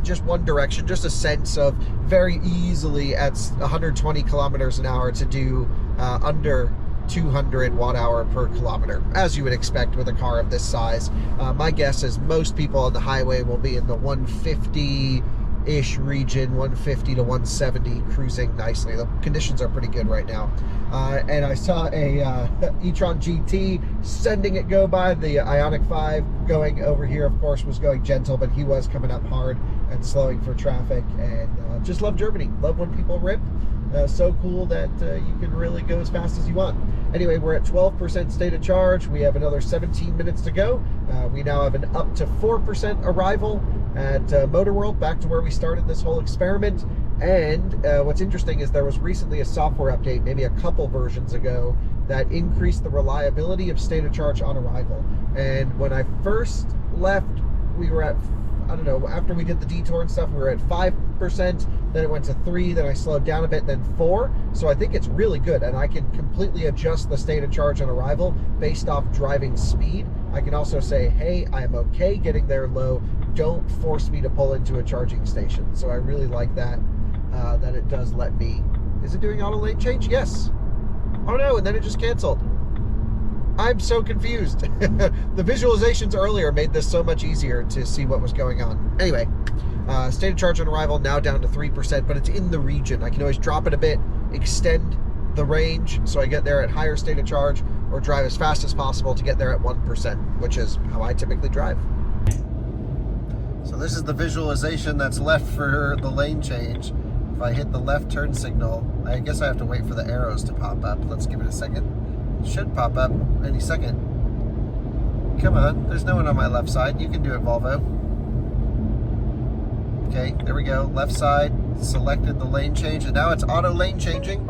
[SPEAKER 1] just one direction, just a sense of very easily at 120 kilometers an hour to do under 200 watt hour per kilometer, as you would expect with a car of this size. My guess is most people on the highway will be in the 150-ish region, 150 to 170, cruising nicely. The conditions are pretty good right now. And I saw a e-tron GT sending it go by. The Ioniq 5 going over here, of course, was going gentle, but he was coming up hard and slowing for traffic. And just love Germany. Love when people rip. So cool that you can really go as fast as you want. Anyway, we're at 12% state of charge. We have another 17 minutes to go. We now have an up to 4% arrival at Motor World, back to where we started this whole experiment. And what's interesting is there was recently a software update, maybe a couple versions ago, that increased the reliability of state of charge on arrival. And when I first left, we were at, I don't know, after we did the detour and stuff, we were at 5%, then it went to 3, then I slowed down a bit, then 4. So I think it's really good, and I can completely adjust the state of charge on arrival based off driving speed. I can also say, hey, I'm okay getting there low. Don't force me to pull into a charging station. So I really like that, that it does let me. Is it doing auto lane change? Yes. Oh no, and then it just canceled. I'm so confused. The visualizations earlier made this so much easier to see what was going on. Anyway, state of charge on arrival now down to 3%, but it's in the region. I can always drop it a bit, extend the range so I get there at higher state of charge, or drive as fast as possible to get there at 1%, which is how I typically drive. So this is the visualization that's left for the lane change. If I hit the left turn signal, I guess I have to wait for the arrows to pop up. Let's give it a second. It should pop up any second. Come on, there's no one on my left side. You can do it, Volvo. Okay, there we go. Left side, selected the lane change, and now it's auto lane changing.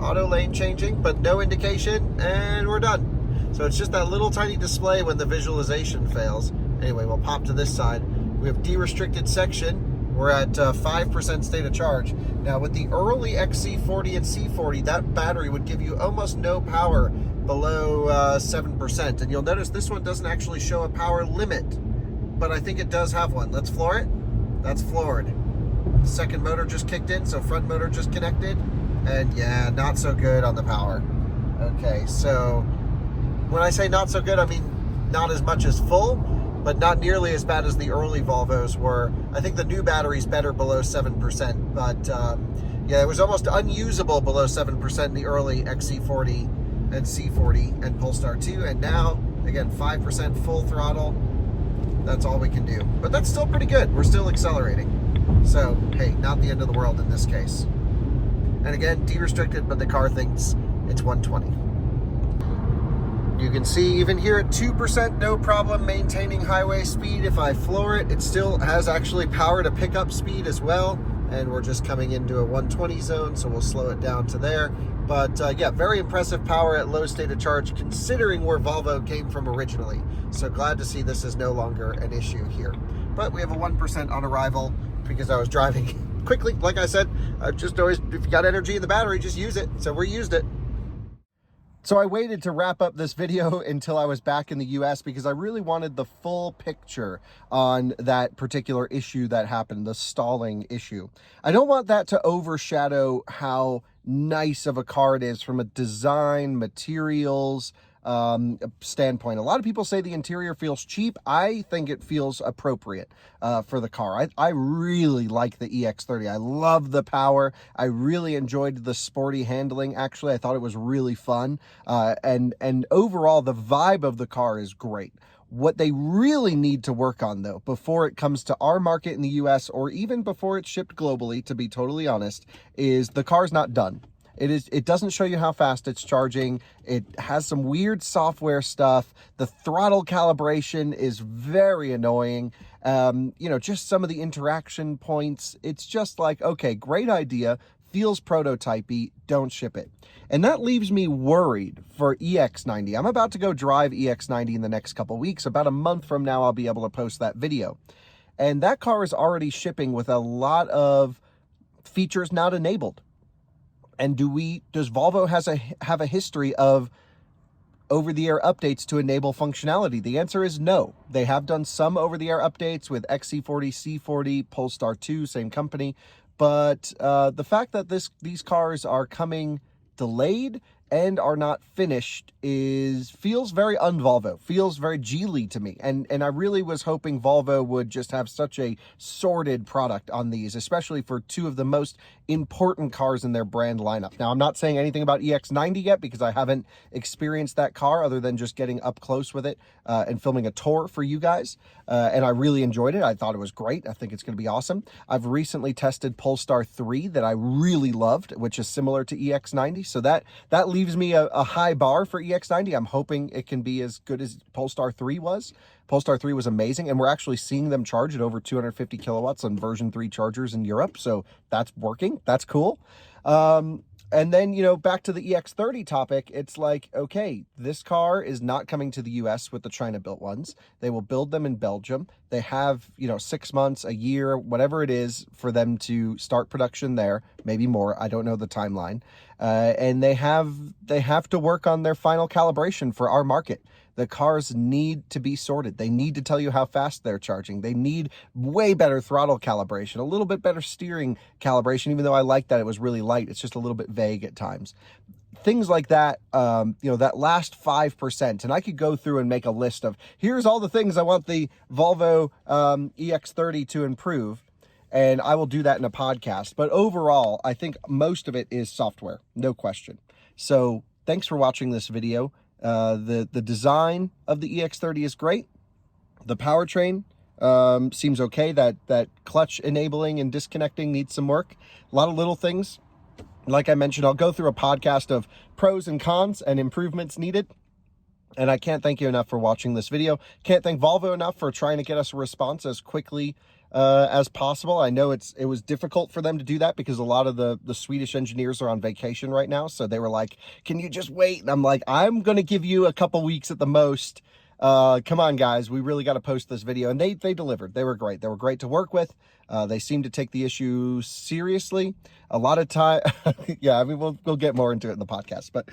[SPEAKER 1] Auto lane changing, but no indication, and we're done. So it's just that little tiny display when the visualization fails. Anyway, we'll pop to this side. We have de-restricted section. We're at 5% state of charge. Now with the early XC40 and C40, that battery would give you almost no power below 7%. And you'll notice this one doesn't actually show a power limit, but I think it does have one. Let's floor it. That's floored. Second motor just kicked in, so front motor just connected. And yeah, not so good on the power. Okay, so when I say not so good, I mean not as much as full, but not nearly as bad as the early Volvos were. I think the new battery's better below 7%, but yeah, it was almost unusable below 7% in the early XC40 and C40 and Polestar 2, and now, again, 5% full throttle. That's all we can do. But that's still pretty good. We're still accelerating. So, hey, not the end of the world in this case. And again, de-restricted, but the car thinks it's 120. You can see even here at 2%, no problem maintaining highway speed. If I floor it, it still has actually power to pick up speed as well. And we're just coming into a 120 zone, so we'll slow it down to there. But yeah, very impressive power at low state of charge considering where Volvo came from originally. So glad to see this is no longer an issue here. But we have a 1% on arrival because I was driving quickly. Like I said, just always, if you got energy in the battery, just use it. So we used it. So I waited to wrap up this video until I was back in the US because I really wanted the full picture on that particular issue that happened, the stalling issue. I don't want that to overshadow how nice of a car it is from a design, materials, standpoint. A lot of people say the interior feels cheap. I think it feels appropriate for the car. I really like the EX30. I love the power. I really enjoyed the sporty handling. Actually, I thought it was really fun. And overall, the vibe of the car is great. What they really need to work on, though, before it comes to our market in the US, or even before it's shipped globally, to be totally honest, is the car's not done. It doesn't show you how fast it's charging. It has some weird software stuff. The throttle calibration is very annoying. You know, just some of the interaction points. It's just like, okay, great idea. Feels prototypey. Don't ship it. And that leaves me worried for EX90. I'm about to go drive EX90 in the next couple weeks. About a month from now, I'll be able to post that video. And that car is already shipping with a lot of features not enabled. And does Volvo have a history of over-the-air updates to enable functionality? The answer is no. They have done some over-the-air updates with XC40, C40, Polestar 2, same company. But the fact that these cars are coming delayed and are not finished feels very un-Volvo, feels very Geely to me. And I really was hoping Volvo would just have such a sorted product on these, especially for two of the most important cars in their brand lineup. Now, I'm not saying anything about EX90 yet because I haven't experienced that car other than just getting up close with it and filming a tour for you guys. And I really enjoyed it. I thought it was great. I think it's going to be awesome. I've recently tested Polestar 3 that I really loved, which is similar to EX90. So that leaves me a high bar for EX90. I'm hoping it can be as good as Polestar 3 was. Polestar 3 was amazing, and we're actually seeing them charge at over 250 kilowatts on version 3 chargers in Europe, so that's working. That's cool. And then, you know, back to the EX30 topic, it's like, okay, this car is not coming to the US with the China-built ones. They will build them in Belgium. They have, you know, 6 months, a year, whatever it is for them to start production there, maybe more. I don't know the timeline. And they have to work on their final calibration for our market. The cars need to be sorted. They need to tell you how fast they're charging. They need way better throttle calibration, a little bit better steering calibration, even though I like that it was really light. It's just a little bit vague at times. Things like that, you know, that last 5%. And I could go through and make a list of, here's all the things I want the Volvo EX30 to improve. And I will do that in a podcast. But overall, I think most of it is software, no question. So thanks for watching this video. The design of the EX30 is great. The powertrain seems okay. That clutch enabling and disconnecting needs some work. A lot of little things. Like I mentioned, I'll go through a podcast of pros and cons and improvements needed. And I can't thank you enough for watching this video. Can't thank Volvo enough for trying to get us a response as quickly as possible. I know it was difficult for them to do that because a lot of the Swedish engineers are on vacation right now. So they were like, can you just wait? And I'm like, I'm going to give you a couple weeks at the most Come on, guys, we really got to post this video. And they delivered. They were great. They were great to work with. They seemed to take the issue seriously. A lot of time, yeah, I mean, we'll get more into it in the podcast. But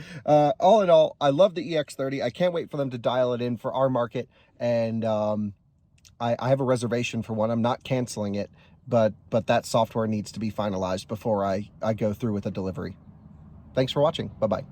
[SPEAKER 1] all in all, I love the EX30. I can't wait for them to dial it in for our market. And I have a reservation for one. I'm not canceling it, but that software needs to be finalized before I go through with a delivery. Thanks for watching. Bye-bye.